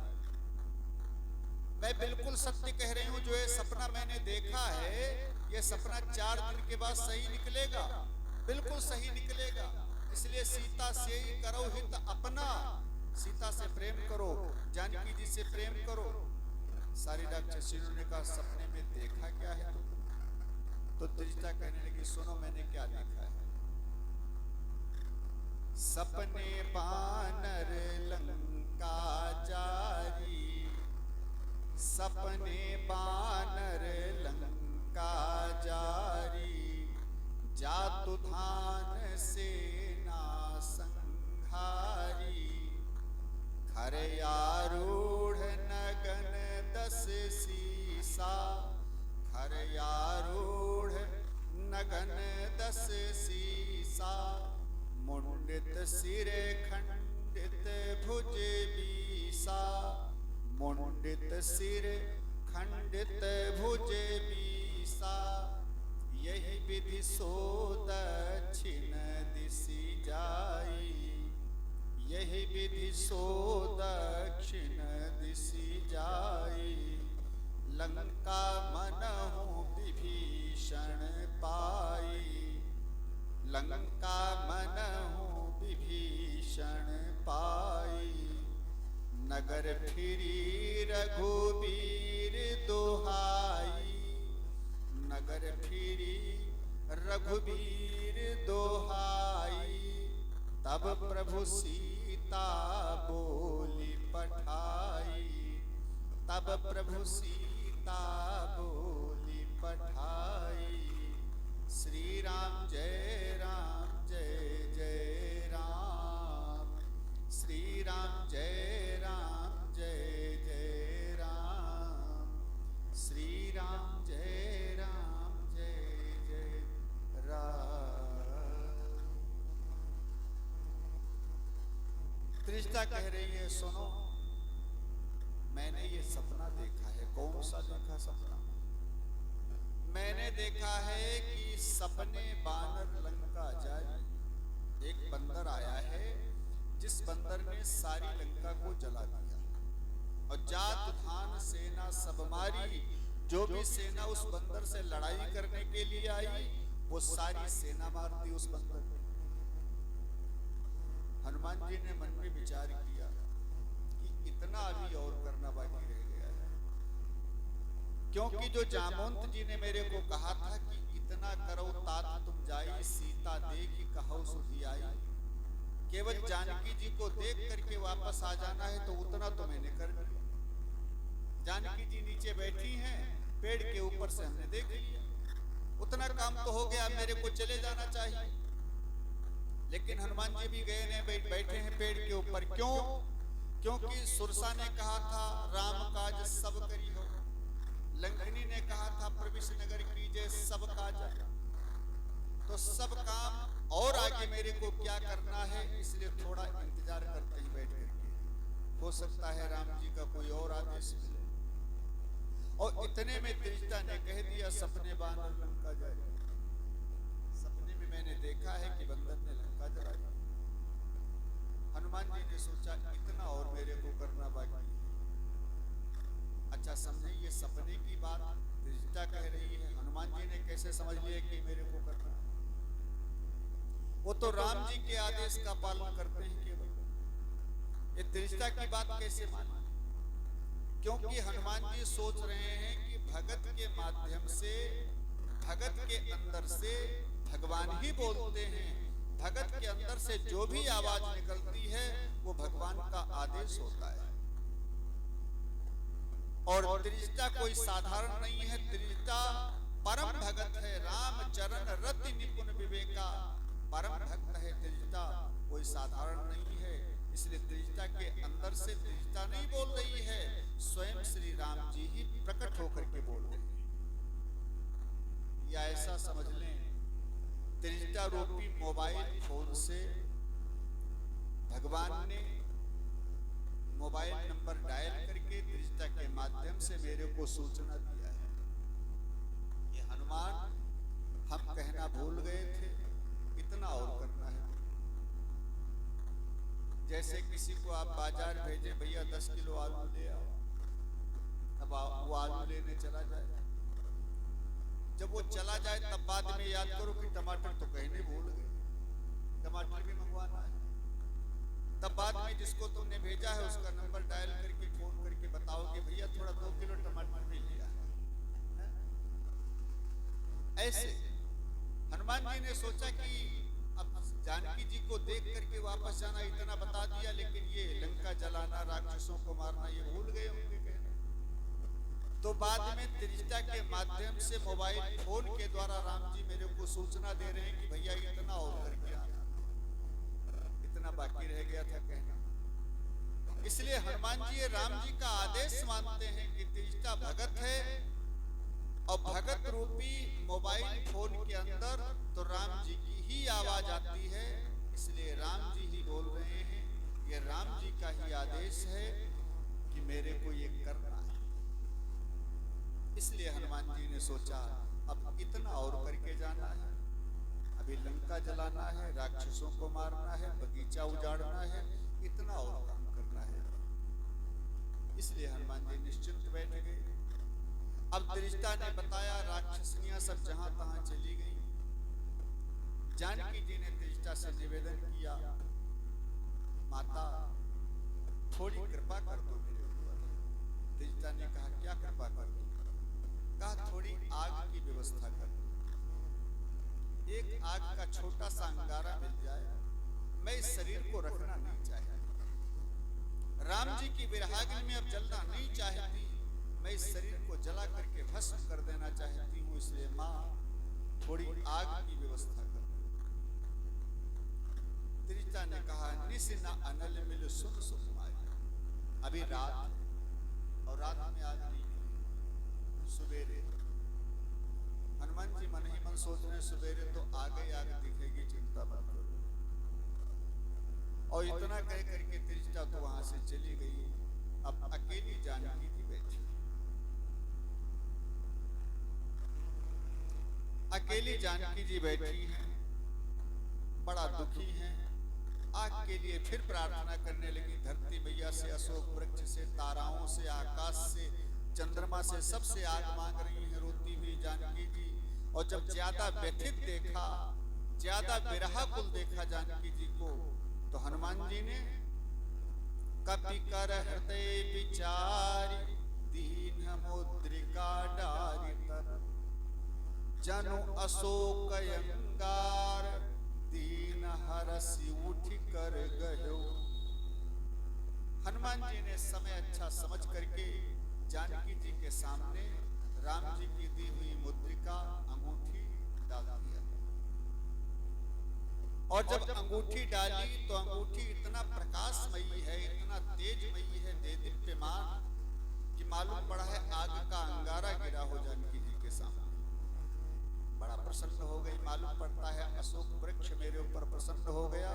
मैं बिल्कुल सत्य कह रही हूं, जो ये सपना मैंने देखा है ये सपना 4 दिन के बाद सही निकलेगा, बिल्कुल सही निकलेगा। इसलिए सीता से ही करो हित अपना, सीता से प्रेम करो, जानकी जी से प्रेम करो। सारी राक्षसियों ने कहा, सपने में देखा क्या है तुम? तो त्रिजटा कहने लगी, सुनो मैंने क्या देखा है। सपने बानर लंका जारी, सपने बानर लंका जारी, जातुधान सेना संहारी, खरयारूढ़ नगन 10 सीसा, खरयारूढ़ नगन 10 सीसा, मुंडित सिर खंडित भुज बीसा, मुंडित सिर खंडित भुज बीसा, यही विधि सो दक्षिण दिशि जाई, यही विधि सो दक्षिण दिशि जाई, लंका मनहु विभीषण पाई, लंका मनहु विभीषण पाई, नगर फिरी रघुबीर दोहाई, नगर फिरी रघुबीर दोहाई, तब प्रभु सीता बोली पठाई, तब प्रभु सीता बोली पठाई, श्री राम जय राम जय जय राम, श्री राम जय राम जय जय राम, श्री राम जय राम जय जय राम। त्रिजटा कह रही है, सुनो मैंने ये सपना देखा है। कौन सा देखा सपना? मैंने देखा है कि सपने बानर लंका जाए। एक बंदर आया है जिस बंदर ने सारी लंका को जला दिया, और जात धान सेना सब मारी। जो भी सेना उस बंदर से लड़ाई करने के लिए आई वो सारी सेना मार दी उस बंदर ने। हनुमान जी ने मन में विचार किया कि इतना अभी और करना बाकी रह गया है, क्योंकि जो जामवंत जी ने मेरे को कहा था कि इतना करो तात तुम जाई, सीता देखी कहो सुधी आई। केवल जानकी जी को देख करके वापस आ जाना है, तो उतना तो मैंने कर दिया। जानकी जी नीचे बैठी हैं, पेड़ के ऊपर से हमने देख लिया, उतना काम तो हो गया, मेरे को चले जाना चाहिए। लेकिन हनुमान जी भी गए ने बैठे हैं पेड़ के ऊपर। क्यों? क्योंकि सुरसा ने कहा था राम काज सब करी हो, लंकिनी ने कहा था प्रविश नगर कीजिए सब काज। तो सब काम और आगे मेरे को क्या करना है, इसलिए थोड़ा इंतजार करते ही बैठ करके, हो सकता है राम जी का कोई और आदेश मिले। और इतने में त्रिजटा ने कह दिया, सपने बानर लंका जाए। सपने में मैंने देखा है कि बंदर ने लंका जलाई। हनुमान जी ने सोचा इतना और मेरे को करना बाकी है। अच्छा समझे, ये सपने की बात त्रिजटा कह रही है, हनुमान जी ने कैसे समझ लिया कि मेरे को करना? वो तो राम जी के आदेश का पालन करते हैं केवल। ये त्रिजटा की बात कैसे मानी? क्योंकि हनुमान जी सोच रहे हैं कि भगत के माध्यम से, भगत के अंदर से भगवान ही बोलते हैं। भगत के अंदर से जो भी आवाज निकलती है वो भगवान का आदेश होता है। और त्रिजटा कोई साधारण नहीं है, त्रिजटा परम भगत है। राम चरण रति निपुण विवेका, परम भक्त है त्रिजटा, कोई साधारण नहीं है। इसलिए त्रिजटा के अंदर से त्रिजटा नहीं बोल रही है, स्वयं श्री राम जी ही प्रकट होकर के बोल रहे हैं। या ऐसा समझ लें, त्रिजटा रूपी मोबाइल फोन से भगवान ने मोबाइल नंबर डायल करके त्रिजटा के माध्यम से मेरे को सूचना दिया है। ये हनुमान हम कहना भूल गए थे, इतना और करना है। जैसे किसी को आप बाजार भेजे, भैया 10 किलो आलू ले आओ, अब वो आलू लेने चला जाए। जब वो चला जाए तब बाद में याद करो कि टमाटर तो कहने भूल गए, टमाटर भी मंगवाना है। तब बाद में जिसको तुमने भेजा है उसका नंबर डायल करके फोन करके बताओ कि भैया थोड़ा 2 किलो टमाटर भी लिया है। ऐसे हनुमान जी ने सोचा कि अब जानकी जी को देख करके वापस जाना, इतना बता दिया, लेकिन ये लंका जलाना, राक्षसों को मारना ये भूल गए होंगे कहने। तो बाद में त्रिजटा के माध्यम से मोबाइल फोन के द्वारा राम जी मेरे को सूचना दे रहे हैं कि भैया इतना और करके आना, इतना बाकी रह गया था कहना। इसलिए हनुमान जी राम जी का आदेश मानते हैं कि त्रिजटा भगत है, और भगत रूपी मोबाइल फोन के अंदर तो राम जी की ही आवाज आती है। इसलिए राम जी ही बोल रहे हैं, ये राम जी का ही आदेश है कि मेरे को ये करना है। इसलिए हनुमान जी ने सोचा अब इतना और करके जाना है, अभी लंका जलाना है, राक्षसों को मारना है, बगीचा उजाड़ना है, इतना और काम करना है। इसलिए हनुमान जी निश्चिंत बैठ गए। अब त्रिजटा ने बताया, राक्षसनियां सब जहां तहां चली गई। जानकी जी ने त्रिजटा से निवेदन किया, माता थोड़ी कृपा कर दो मेरे ऊपर। त्रिजटा ने कहा क्या कृपा कर दो? कहा थोड़ी आग की व्यवस्था कर दो, एक आग का छोटा सा अंगारा मिल जाए, मैं इस शरीर को रखना नहीं चाहती। राम जी की विरहाग्नि में अब जलना नहीं चाहती, मैं इस शरीर को जला करके भस्म कर देना चाहती हूँ। इसलिए माँ थोड़ी आग की व्यवस्था कर। त्रिजटा ने कहा निस न अनल मिल सुन सुकुमार, अभी रात और रात में आग नहीं, सवेरे। हनुमान जी मन ही मन सोच रहे सवेरे तो आगे आग दिखेगी, चिंता मत करो। और इतना कह करके त्रिजटा तो वहां से चली गई। अब अकेली जानकी जी बैठी, अकेली जानकी जी बैठी हैं, बड़ा दुखी हैं। आग के लिए फिर प्रार्थना करने लगी, धरती मैया से, अशोक वृक्ष से, ताराओं से, आकाश से, चंद्रमा से, सबसे आग मांग रही है रोती हुई जानकी जी। और जब ज्यादा व्यथित देखा, ज्यादा विरहाकुल देखा जानकी जी को, तो हनुमान जी ने कपि कर हृदय विचारी, दीन मुद्रिका डारी तर, जनु अशोक अंगार, दीन हरसि उठ कर गयो। हनुमान जी ने समय अच्छा समझ करके जानकी जी के सामने राम जी की दी हुई मुद्रिका अंगूठी डाल दिया। और जब अंगूठी डाली तो अंगूठी इतना प्रकाशमयी है, इतना तेजमयी है, देदीप्यमान, कि मालूम पड़ा है आग का अंगारा गिरा हो जानकी जी के सामने। बड़ा प्रसन्न हो गई, मालूम पड़ता है अशोक वृक्ष मेरे ऊपर प्रसन्न हो गया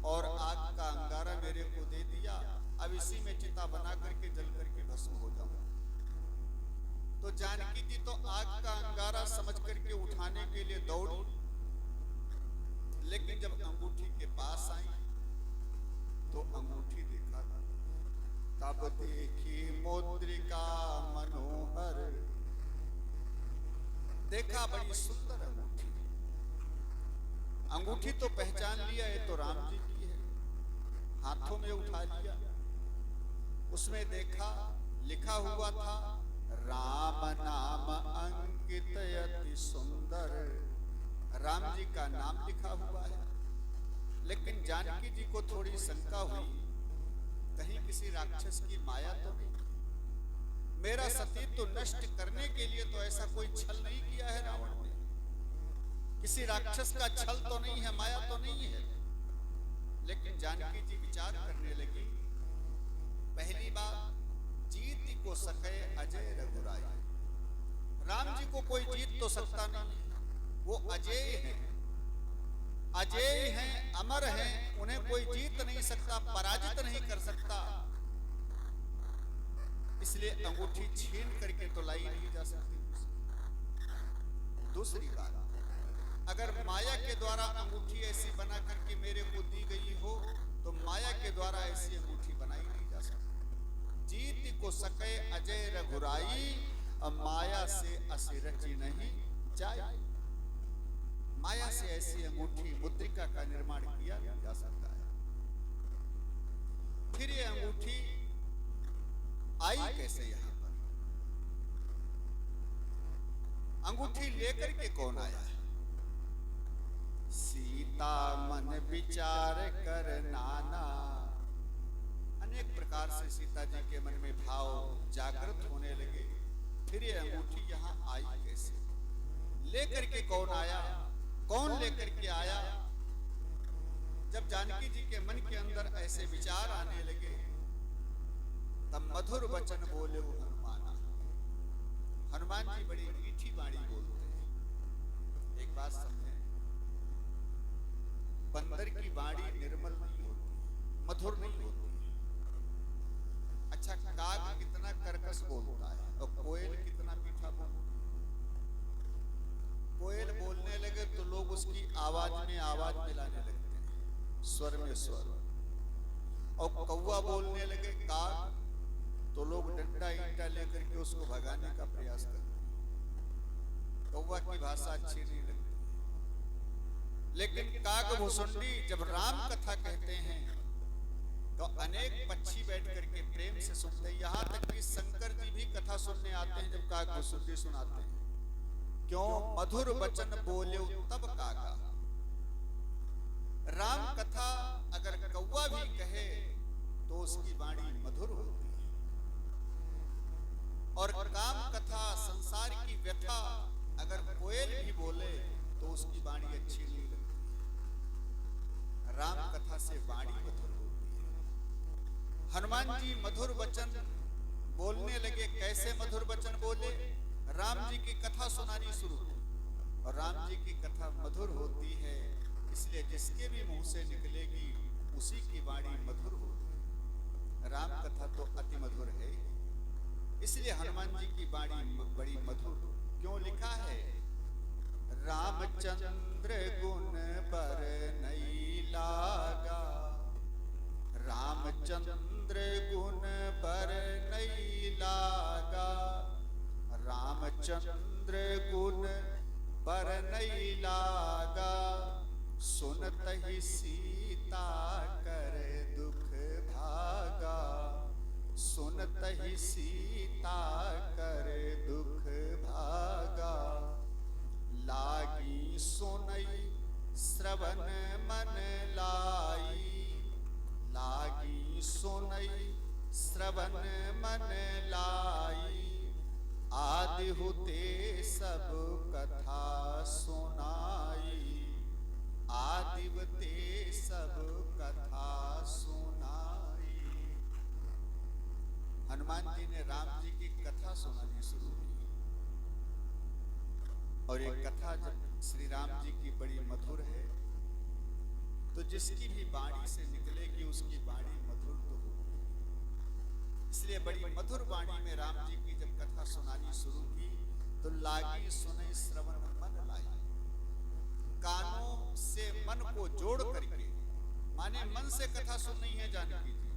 और आग का अंगारा मेरे को दे दिया। अब इसी में चिता बना करके जल करके भस्म हो जाऊं। तो जानकी जी तो आग का अंगारा समझ करके उठाने के लिए दौड़ी, लेकिन जब अंगूठी के पास आई तो अंगूठी देखा, तब देखी मुद्रिका मनोहर। देखा बड़ी सुंदर अंगूठी, अंगूठी तो पहचान लिया ये तो राम जी की है, हाथों में उठा लिया। उसमें देखा लिखा हुआ था राम नाम अंकित अति सुंदर, राम जी का नाम लिखा हुआ है। लेकिन जानकी जी को थोड़ी शंका हुई, कहीं किसी राक्षस की माया तो नहीं, मेरा सतीत्व नष्ट करने के लिए तो ऐसा कोई छल नहीं किया है रावण ने, किसी राक्षस का छल तो नहीं है, माया तो नहीं है। लेकिन जानकी जी विचार करने लगी, पहली बात, जीत को सके अजय रघुराई, राम जी को कोई जीत तो सकता नहीं, वो अजय हैं, अजय हैं, अमर हैं, उन्हें कोई जीत नहीं सकता, पराजित नहीं कर सकता, इसलिए अंगूठी छीन करके तो लाई नहीं जा सकती। दूसरी बात, अगर माया के द्वारा अंगूठी ऐसी बना करके मेरे को दी गई हो तो माया के द्वारा ऐसी अंगूठी बनाई नहीं जा सकती। जीत को सके अजय रघुराई, माया से असरची नहीं जाए, माया से ऐसी अंगूठी मुद्रिका का निर्माण किया नहीं जा सकता है। फिर ये अंगूठी आई कैसे यहां पर? अंगूठी लेकर के कौन आया है? सीता मन विचार कर नाना, अनेक प्रकार से सीता जी के मन में भाव जागृत होने लगे। फिर ये अंगूठी यहां आई कैसे? लेकर के कौन आया? कौन लेकर के आया? जब जानकी जी के मन के अंदर ऐसे विचार आने लगे तब मधुर वचन बोले वो हनुमाना। हनुमान जी बड़ी मीठी वाणी बोलते हैं। एक बात समझे, बंदर की वाणी निर्मल नहीं होती, मधुर नहीं होती। अच्छा, काग कितना कर्कश बोलता है और कोयल कितना मीठा बोलता है। कोयल बोलने लगे तो लोग उसकी आवाज में आवाज मिलाने लगते हैं, स्वर में स्वर। और कौवा बोलने लगे काग तो लोग डंडा ईंटा लेकर के उसको भगाने का प्रयास करते हैं। कौवा की भाषा अच्छी नहीं लगती। लेकिन काग भुसुंडी जब राम कथा कहते हैं तो अनेक पक्षी बैठ करके प्रेम से सुनते हैं। यहाँ तक कि शंकर जी भी कथा सुनने आते हैं जब काग भुसुंडी सुनाते हैं। क्यों? मधुर वचन बोले तब कागा। राम कथा अगर कौवा भी कहे तो उसकी वाणी मधुर होती है, और काम कथा संसार की व्यथा अगर कोयल भी बोले तो उसकी वाणी अच्छी नहीं लगती। राम कथा से वाणी मधुर होती है। हनुमान जी मधुर वचन बोलने लगे। कैसे मधुर वचन बोले? राम जी की कथा सुनानी शुरू की, और राम जी की कथा मधुर होती है, इसलिए जिसके भी मुंह से निकलेगी उसी की वाणी मधुर होगी। राम कथा तो अति मधुर है, इसलिए हनुमान जी की वाणी बड़ी मधुर। क्यों लिखा है? रामचंद्र गुण पर नहीं लागा, रामचंद्र गुण पर नहीं लागा, रामचंद्र गुण पर नहीं लागा, सुनत ही सीता कर दुख भागा, सुनत ही सीता कर दुख भागा, लागी सुनई श्रवण मन लाई, लागी सुनई श्रवण मन लाई, आदि होते सब कथा सुनाई, आदिवते सब कथा सुनाई। हनुमान जी ने राम जी की कथा सुनानी शुरू की, और ये कथा जब श्री राम जी की बड़ी मधुर है तो जिसकी भी वाणी से निकलेगी उसकी वाणी मधुर तो होगी। इसलिए बड़ी मधुर वाणी में राम जी की जब कथा सुनानी शुरू की तो लागी सुनई श्रवण मन लाई। कानों से मन को जोड़ करके, माने मन से कथा सुननी है जानकी जी।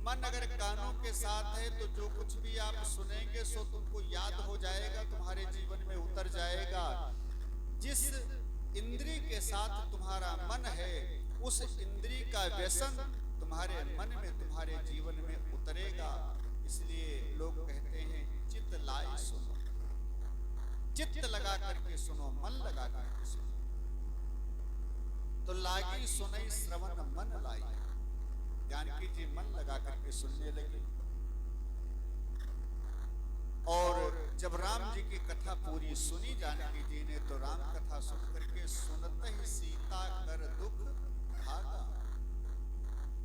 मन अगर कानों के साथ है तो जो कुछ भी आप सुनेंगे सो तुमको याद हो जाएगा, तुम्हारे जीवन में उतर जाएगा। जिस इंद्री के साथ तुम्हारा मन है उस इंद्री का व्यसन तुम्हारे मन में, तुम्हारे जीवन में उतरेगा। इसलिए लोग कहते हैं चित्त लाई सुनो, चित्त लगा करके सुनो, मन लगा करके सुनो। तो लागी सुनई श्रवण मन लाई। जानकी जी मन लगा करके सुनने लगी। और जब राम जी की कथा पूरी सुनी जानकी जी ने, तो राम कथा सुन करके सुनत ही सीता कर दुख भागा।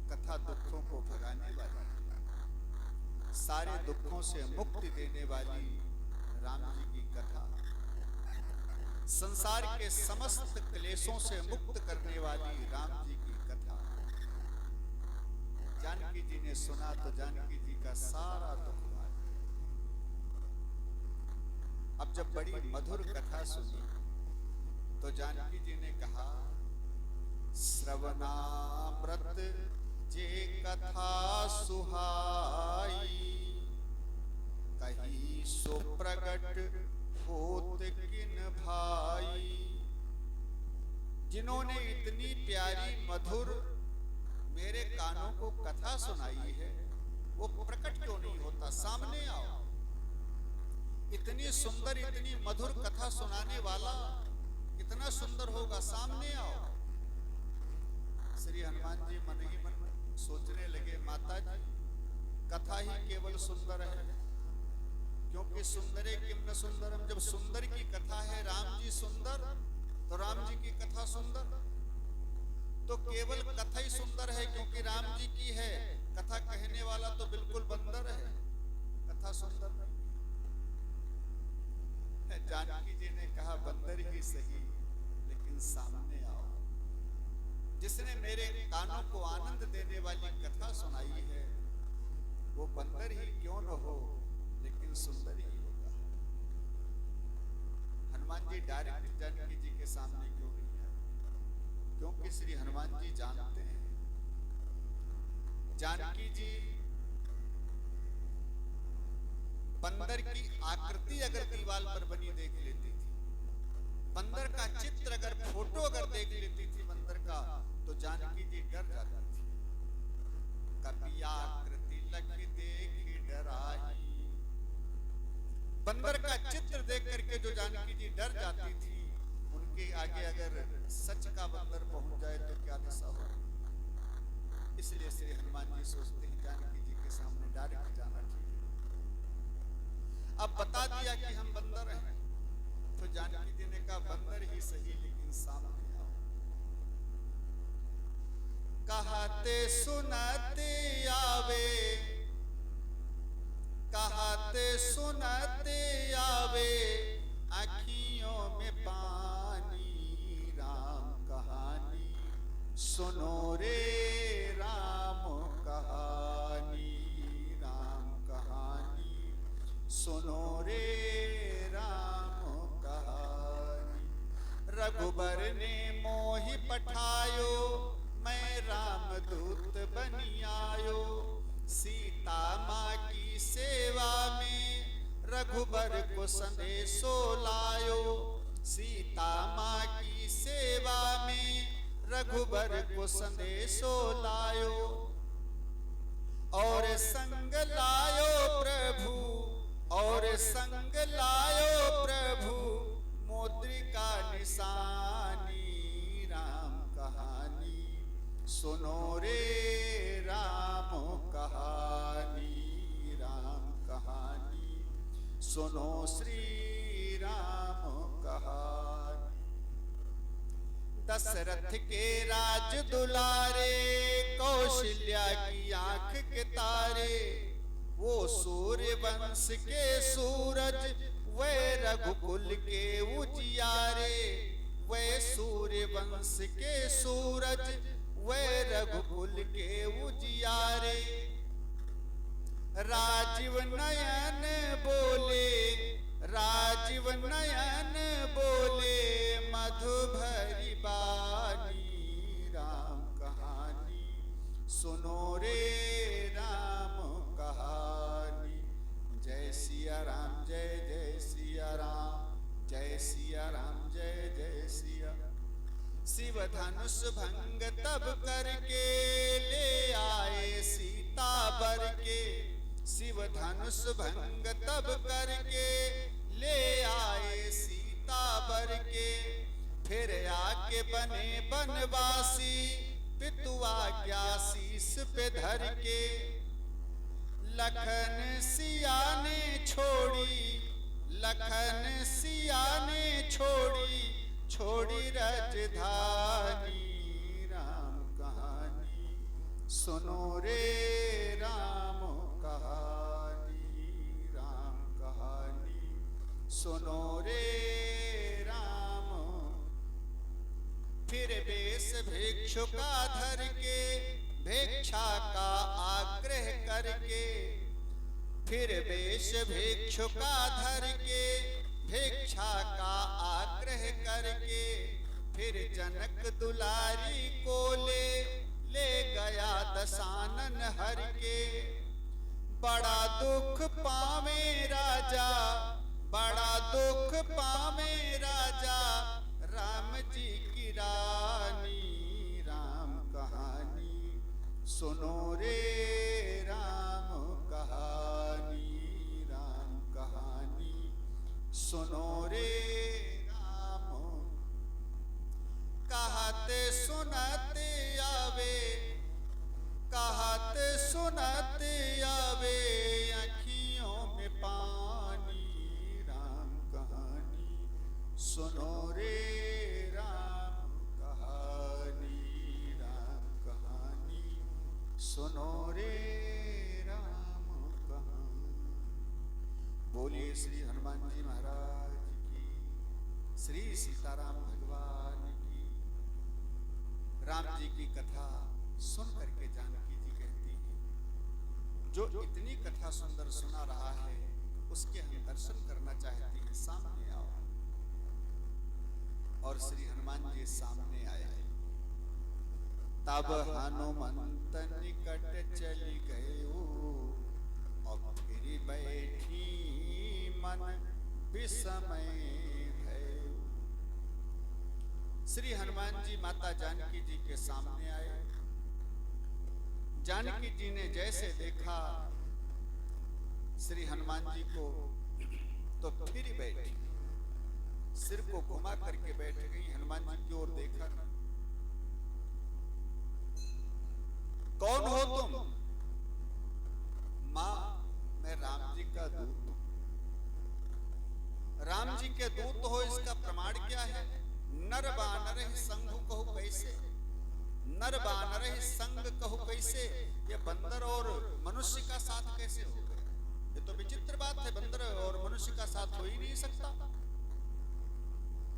कथा दुखों को भगाने वाली, सारे दुखों से मुक्ति देने वाली राम जी की कथा, संसार के समस्त क्लेशों से मुक्त करने वाली राम जी की कथा जानकी जी ने सुना तो जानकी जी का सारा दुख भाग गया। अब जब बड़ी मधुर कथा सुनी तो जानकी जी ने कहा, श्रवणामृत जे कथा सुहाई, कही सो प्रगट होत किन भाई। जिन्होंने इतनी प्यारी मधुर मेरे कानों को कथा सुनाई है, वो प्रकट क्यों नहीं होता? सामने आओ। इतनी सुंदर इतनी मधुर कथा सुनाने वाला कितना सुंदर होगा, सामने आओ। श्री हनुमान जी मन ही मन सोचने लगे, माता जी कथा ही केवल सुंदर है, क्योंकि सुंदरे किम न सुंदरम। जब सुंदर की कथा है, राम जी सुंदर, तो राम जी की कथा सुंदर। तो केवल कथा ही सुंदर है क्योंकि राम जी की है, कथा कहने वाला तो बिल्कुल बंदर है, कथा सुंदर नहीं। जानकी जी ने कहा, बंदर ही सही, लेकिन सामने आओ। जिसने मेरे कानों को आनंद देने वाली कथा सुनाई है, वो बंदर ही क्यों न हो, लेकिन सुंदर ही होगा। हनुमान जी डायरेक्ट जानकी जी के सामने क्यों नहीं आए? क्योंकि श्री हनुमान जी जानते हैं, जानकी जी बंदर की आकृति अगर दीवार पर बनी देख लेती थी, बंदर का चित्र अगर फोटो अगर देख लेती थी बंदर का, तो जानकी जी डर जाती थी। कभी आकृति लग देखी डराई। बंदर का चित्र देख करके जो जानकी जी डर जाती थी, उनके आगे अगर सच का बंदर पहुंच जाए तो क्या दशा हो। इसलिए श्री हनुमान जी सोचते हैं जानकी जी के सामने डायरेक्ट जाना ठीक है। अब बता दिया कि हम बंदर हैं, तो जानकी जी ने कहा, बंदर ही सही, लेकिन सामने आओ। कहते सुनते आवे, कहते सुनते आवे, आँखियों में पानी। राम कहानी सुनो रे राम कहानी, राम कहानी सुनो रे राम कहानी। रघुबर ने मोहि पठायो, मैं राम दूत बनी आयो। सीता माँ की सेवा में रघुबर को संदेशो लायो। सीता माँ की सेवा में रघुबर को संदेशो लायो। और संग लायो प्रभु, और संग लायो प्रभु, मुद्रिका निशानी। राम कहानी सुनो रे राम कहानी, राम कहानी सुनो श्री राम कहानी। दशरथ के राज दुलारे, कौशल्या की आंख के तारे। वो सूर्य वंश के सूरज, वे रघुकुल के उजियारे। वे सूर्य वंश के सूरज, वे रघुकुल के उजियारे। राजीव नयन बोले, राजीव नयन बोले, मधु भरी बानी। राम कहानी सुनो रे राम कहानी। जय सिया राम, जय जय सिया राम, जय सिया राम, जय जय सिया। शिव धनुष भंग तब करके, ले आए सीता बर के। शिव धनुष भंग तब करके, ले आए सीता बर के। फिर आके बने बनवासी, पितुआ क्या शीस पे धर के। लखन सिया ने छोड़ी, लखन सिया ने छोड़ी, छोड़ी राजधानी। राम कहानी सुनो रे राम कहानी, राम कहानी सुनो रे राम। फिर वेश भिक्षु का धर के, भिक्षा का आग्रह करके। फिर वेश भिक्षु का धर के, भिक्षा का आग्रह करके। फिर जनक दुलारी को ले गया दशानन हर के। बड़ा दुख पावे राजा, बड़ा दुख पावे राजा, राम जी की रानी। राम कहानी सुनो रे राम कहानी, राम कहानी सुनो रे राम। कहते सुनते आवे, कहते सुनते आवे, अखियों में पानी। राम कहानी सुनो रे राम कहानी, राम कहानी सुनो रे राम कहानी। बोलिए श्री हनुमान जी महाराज की, श्री सीताराम भगवान की। राम जी की कथा सुन करके जानकी जी कहती हैं, जो इतनी कथा सुंदर सुना रहा है उसके हम दर्शन करना चाहती हैं, सामने आओ। और श्री हनुमान जी सामने आए। तब हनुमंत निकट चली गए, और फिर बैठी मन विस्मय भय। श्री हनुमान जी माता जानकी जी के सामने आए। जानकी जी ने जैसे देखा श्री हनुमान जी को, तो फिर बैठी, सिर को घुमा करके बैठ गई। हनुमान जी की ओर देखा। कौन हो तुम? मां, मैं राम जी का दूत हूं। राम जी के दूत हो इसका प्रमाण क्या है? नर बानर संग कहो कैसे, नर बानर संग कहो कैसे, ये बंदर और मनुष्य का साथ कैसे हो गया? ये तो विचित्र बात है, बंदर और मनुष्य का साथ हो ही नहीं सकता।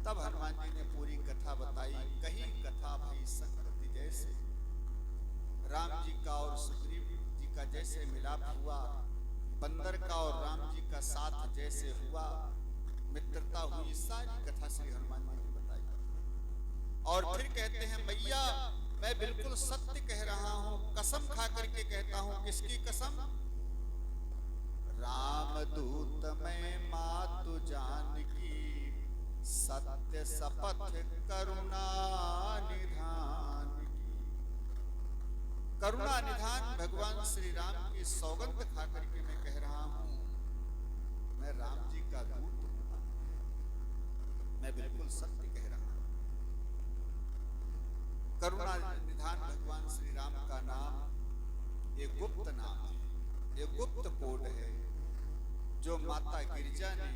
तब हनुमान जी ने पूरी कथा बताई। कही कथा भाई संगति जैसे, राम जी का और सुग्रीव जी का जैसे मिलाप हुआ, बंदर का और राम जी का साथ जैसे हुआ, मित्रता हुई, सारी कथा श्री हनुमान जी ने बताई। और फिर कहते हैं, मैया मैं बिल्कुल सत्य कह रहा हूं, कसम खा करके कहता हूं। किसकी कसम? राम दूत मैं मातु जानकी, सत्य शपथ करुणा निधान की। करुणा निधान भगवान श्री राम की सौगंध खा करके मैं कह रहा हूं, मैं राम जी का दूत हूं, मैं बिल्कुल सत्य कह रहा हूं। करुणा निधान भगवान श्री राम का नाम एक गुप्त नाम है, एक गुप्त कोड है, जो माता गिरिजा ने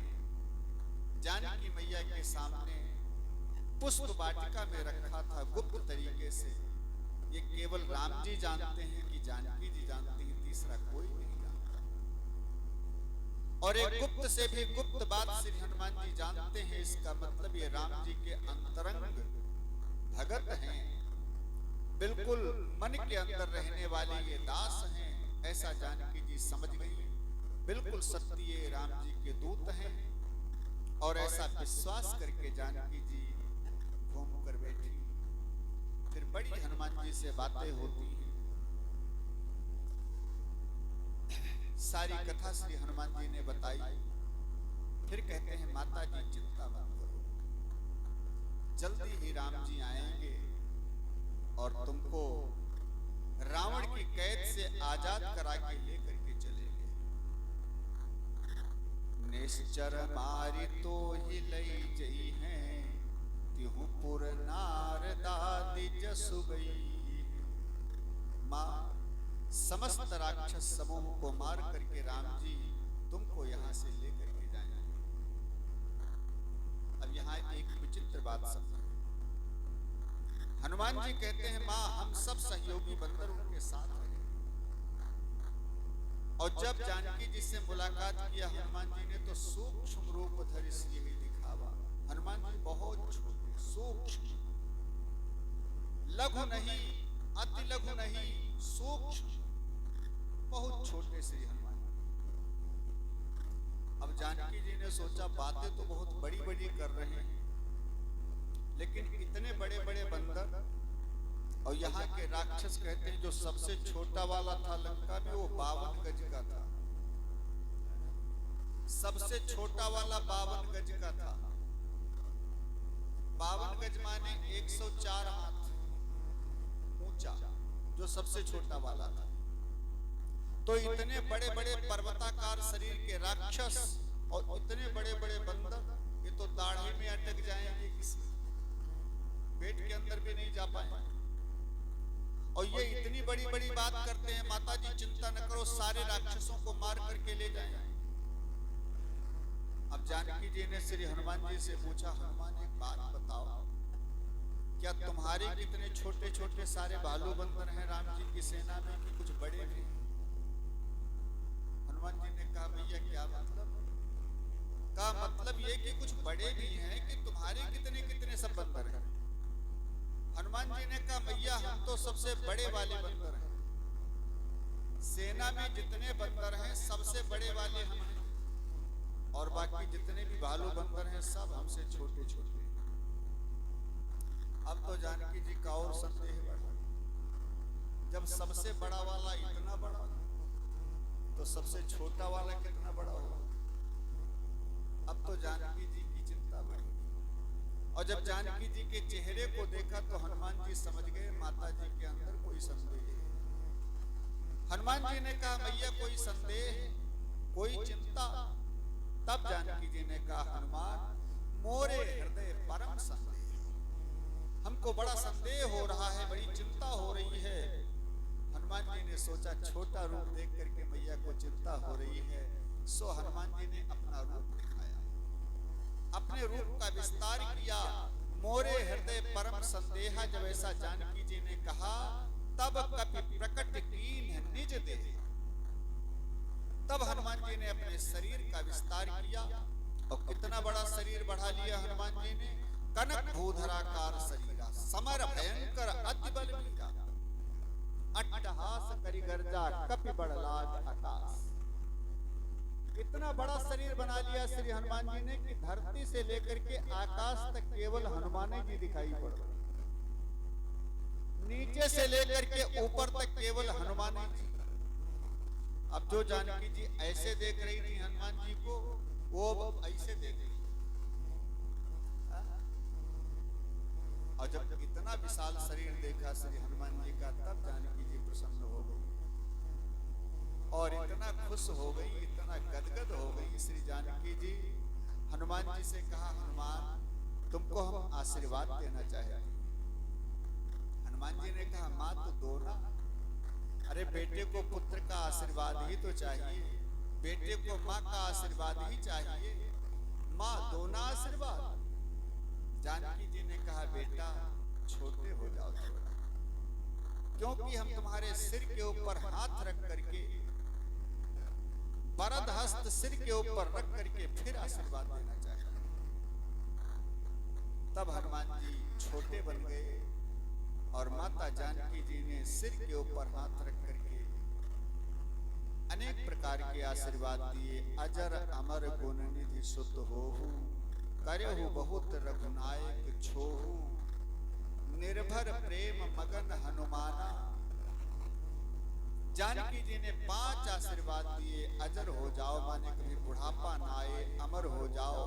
जानकी मैया के सामने पुष्प वाटिका में रखा था गुप्त तरीके से। ये केवल राम जी जानते हैं कि जानकी जी जानती हैं, तीसरा कोई नहीं जानता। और एक गुप्त से भी गुप्त बात श्री हनुमान जी जानते हैं। इसका मतलब ये राम जी के अंतरंग भगत हैं, बिल्कुल मन के अंदर रहने वाले ये दास हैं, ऐसा जानकी जी समझ गई। बिल्कुल सत्य ये राम जी के दूत हैं, और ऐसा विश्वास करके जानकी जी घूम कर बैठी। फिर बड़ी हनुमान जी से बातें होती हैं। सारी कथा श्री हनुमान जी ने बताई। फिर कहते हैं, माता जी चिंता मत करो, जल्दी ही राम जी आएंगे और तुमको रावण की कैद से आजाद करा के लेकर के चलेंगे। निश्चर मारी तो ही लई जई हैं, तिहु पुर नारदादि जसु गई। माँ समस्त राक्षस समूह को मार करके राम जी तुमको यहाँ से लेकर के जाएंगे। अब यहाँ एक विचित्र बात समझो। हनुमान जी कहते हैं माँ हम सब सहयोगी बंदर उनके साथ हैं। और जब जानकी जी से मुलाकात किया हनुमान जी ने तो सूक्ष्म रूप धरि सिए दिखावा। हनुमान जी बहुत छोटे, सूक्ष्म, लघु नहीं, अति लघु नहीं, सूक्ष्म, बहुत छोटे श्री हनुमान जी। अब जानकी जी ने सोचा बातें तो बहुत बड़ी बड़ी कर रहे हैं, लेकिन इतने बड़े बड़े बंदर और यहाँ के राक्षस कहते हैं जो सबसे छोटा वाला था लंका में वो 52 गज का था। सबसे छोटा वाला 52 गज का था। 52 गज माने 104 हाथ ऊंचा, जो सबसे छोटा वाला था। तो इतने बड़े बड़े पर्वताकार शरीर के राक्षस और इतने बड़े बड़े बंदर, ये तो दाढ़ी में अटक जाएंगे, किसी पेट के अंदर भी नहीं जा पाएंगे। और ये इतनी बड़ी बड़ी बात करते हैं माता जी चिंता न करो, सारे राक्षसों को मार करके ले जाएंगे। अब जानकी जी ने श्री हनुमान जी से पूछा, हनुमान एक बात बताओ, क्या तुम्हारे कितने छोटे छोटे सारे भालू बंदर हैं राम जी की सेना में कि कुछ बड़े भी? हनुमान जी ने कहा भैया क्या मतलब? का मतलब ये कि कुछ बड़े भी हैं कि तुम्हारे कितने कितने सब बंदर हैं? हनुमान जी ने कहा भैया हम तो सबसे बड़े वाले बंदर हैं, सेना में जितने बंदर हैं सबसे बड़े वाले हम हैं, और बाकी जितने भी भालू बंदर हैं सब हमसे छोटे छोटे। अब तो जानकी जी का और संदेह बढ़ा, जब सबसे बड़ा वाला इतना बड़ा तो सबसे छोटा वाला कितना बड़ा होगा। अब तो जानकी जी की चिंता बढ़ी। और जब जानकी जी के चेहरे को देखा तो हनुमान जी समझ गए माता जी के अंदर कोई संदेह है। हनुमान जी ने कहा भैया कोई संदेह, कोई चिंता? तब जानकी जी ने कहा हनुमान मोरे हृदय परम संदेह, हमको बड़ा संदेह हो रहा है, बड़ी चिंता हो रही है। हनुमान जी ने सोचा छोटा रूप देख करके मैया को चिंता हो रही है, सो हनुमान जी ने अपना रूप दिखाया, अपने रूप का विस्तार किया। मोरे हृदय परम संदेहा जब ऐसा जानकी जी ने कहा तब कपि प्रकट कीन निज देह। तब हनुमान जी ने अपने शरीर का विस्तार किया और कितना बड़ा शरीर बढ़ा लिया हनुमान जी ने। कनक भूधराकार शरीरा समर भयंकर अति बलवीरा, अट्टहास करि गर्जा कपि बड़लाद आकाश। इतना बड़ा शरीर बना लिया श्री हनुमान जी ने कि धरती से लेकर के आकाश तक केवल हनुमान जी दिखाई पड़ रहे, नीचे से लेकर के ऊपर तक केवल हनुमान जी। अब जो जानकी जी ऐसे देख रही थी हनुमान जी को, वो अब ऐसे देख रही। और जब इतना विशाल शरीर देखा श्री हनुमान जी का तब जानकी जी प्रसन्न हो गई और इतना खुश हो गई, इतना गदगद हो गई श्री जानकी जी। हनुमान जी से कहा हनुमान तुमको हम आशीर्वाद देना चाहते। हनुमान जी ने कहा माँ तो दो ना। अरे बेटे को पुत्र का आशीर्वाद ही तो चाहिए, बेटे को माँ का आशीर्वाद ही चाहिए, माँ दो ना आशीर्वाद। जानकी जी ने कहा बेटा छोटे हो जाओ थोड़ा, क्योंकि हम तुम्हारे सिर के ऊपर हाथ रख करके, वरद हस्त सिर के ऊपर रख करके फिर आशीर्वाद देना चाहिए। तब हनुमान जी छोटे बन गए और माता जानकी जी ने सिर के ऊपर हाथ रख करके अनेक प्रकार के आशीर्वाद दिए। अजर अमर गुण निधि सुत होहु, करहु बहुत रघुनायक छोहु, निर्भर प्रेम मगन हनुमाना। जानकी जी ने 5 आशीर्वाद दिए। अजर हो जाओ माने कभी बुढ़ापा ना आए, अमर हो जाओ,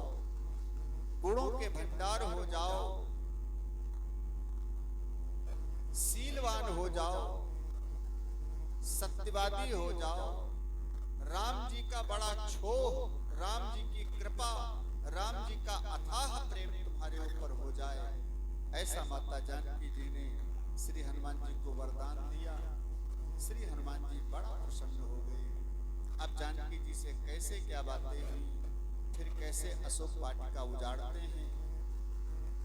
गुणों के भंडार हो जाओ, शीलवान हो जाओ, सत्यवादी हो जाओ, राम जी का बड़ा छोह, राम जी की कृपा, राम जी का अथाह प्रेम तुम्हारे ऊपर हो जाए। ऐसा माता जानकी जी ने श्री हनुमान जी को वरदान दिया। श्री हनुमान जी बड़ा प्रसन्न हो गए। अब जानकी जी से कैसे क्या बातें हुई, फिर कैसे अशोक वाटिका उजाड़ते हैं,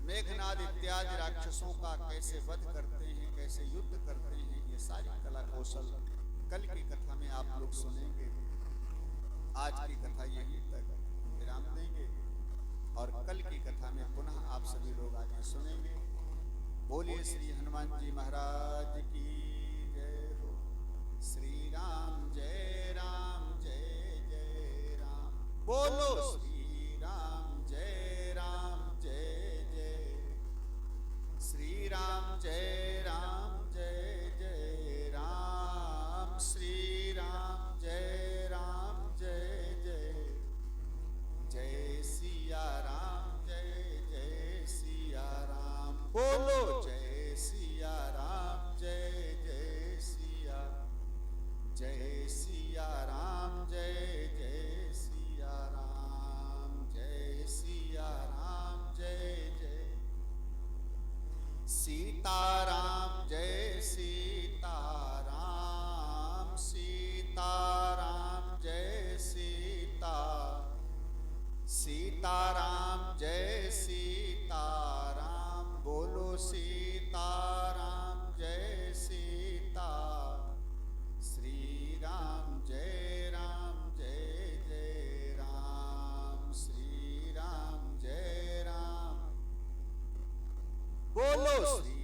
मेघनाद इत्यादि राक्षसों का कैसे वध करते हैं, कैसे युद्ध करते हैं, ये सारी कला कौशल कल की कथा में आप लोग सुनेंगे। आज की कथा यहीं तक विराम देंगे और कल की कथा में पुनः आप सभी लोग आगे सुनेंगे। बोलिए श्री हनुमान जी महाराज की जय हो। श्री राम जय राम जय जय राम। बोलो श्री राम जय राम जय जय। श्री राम जय राम जय जय राम। श्री राम जय राम जय जय। जय सिया राम जय जय सिया राम। बोलो जय सिया राम जय जय सिया। जय सिया राम जय जय सिया राम। जय सिया राम जय जय। सीताराम जय सीताराम। सीताराम जय सीता। सीताराम जय सीताराम। बोलो सीताराम जय सीता। श्री राम जय जय राम। श्री राम जय राम। बोलो श्री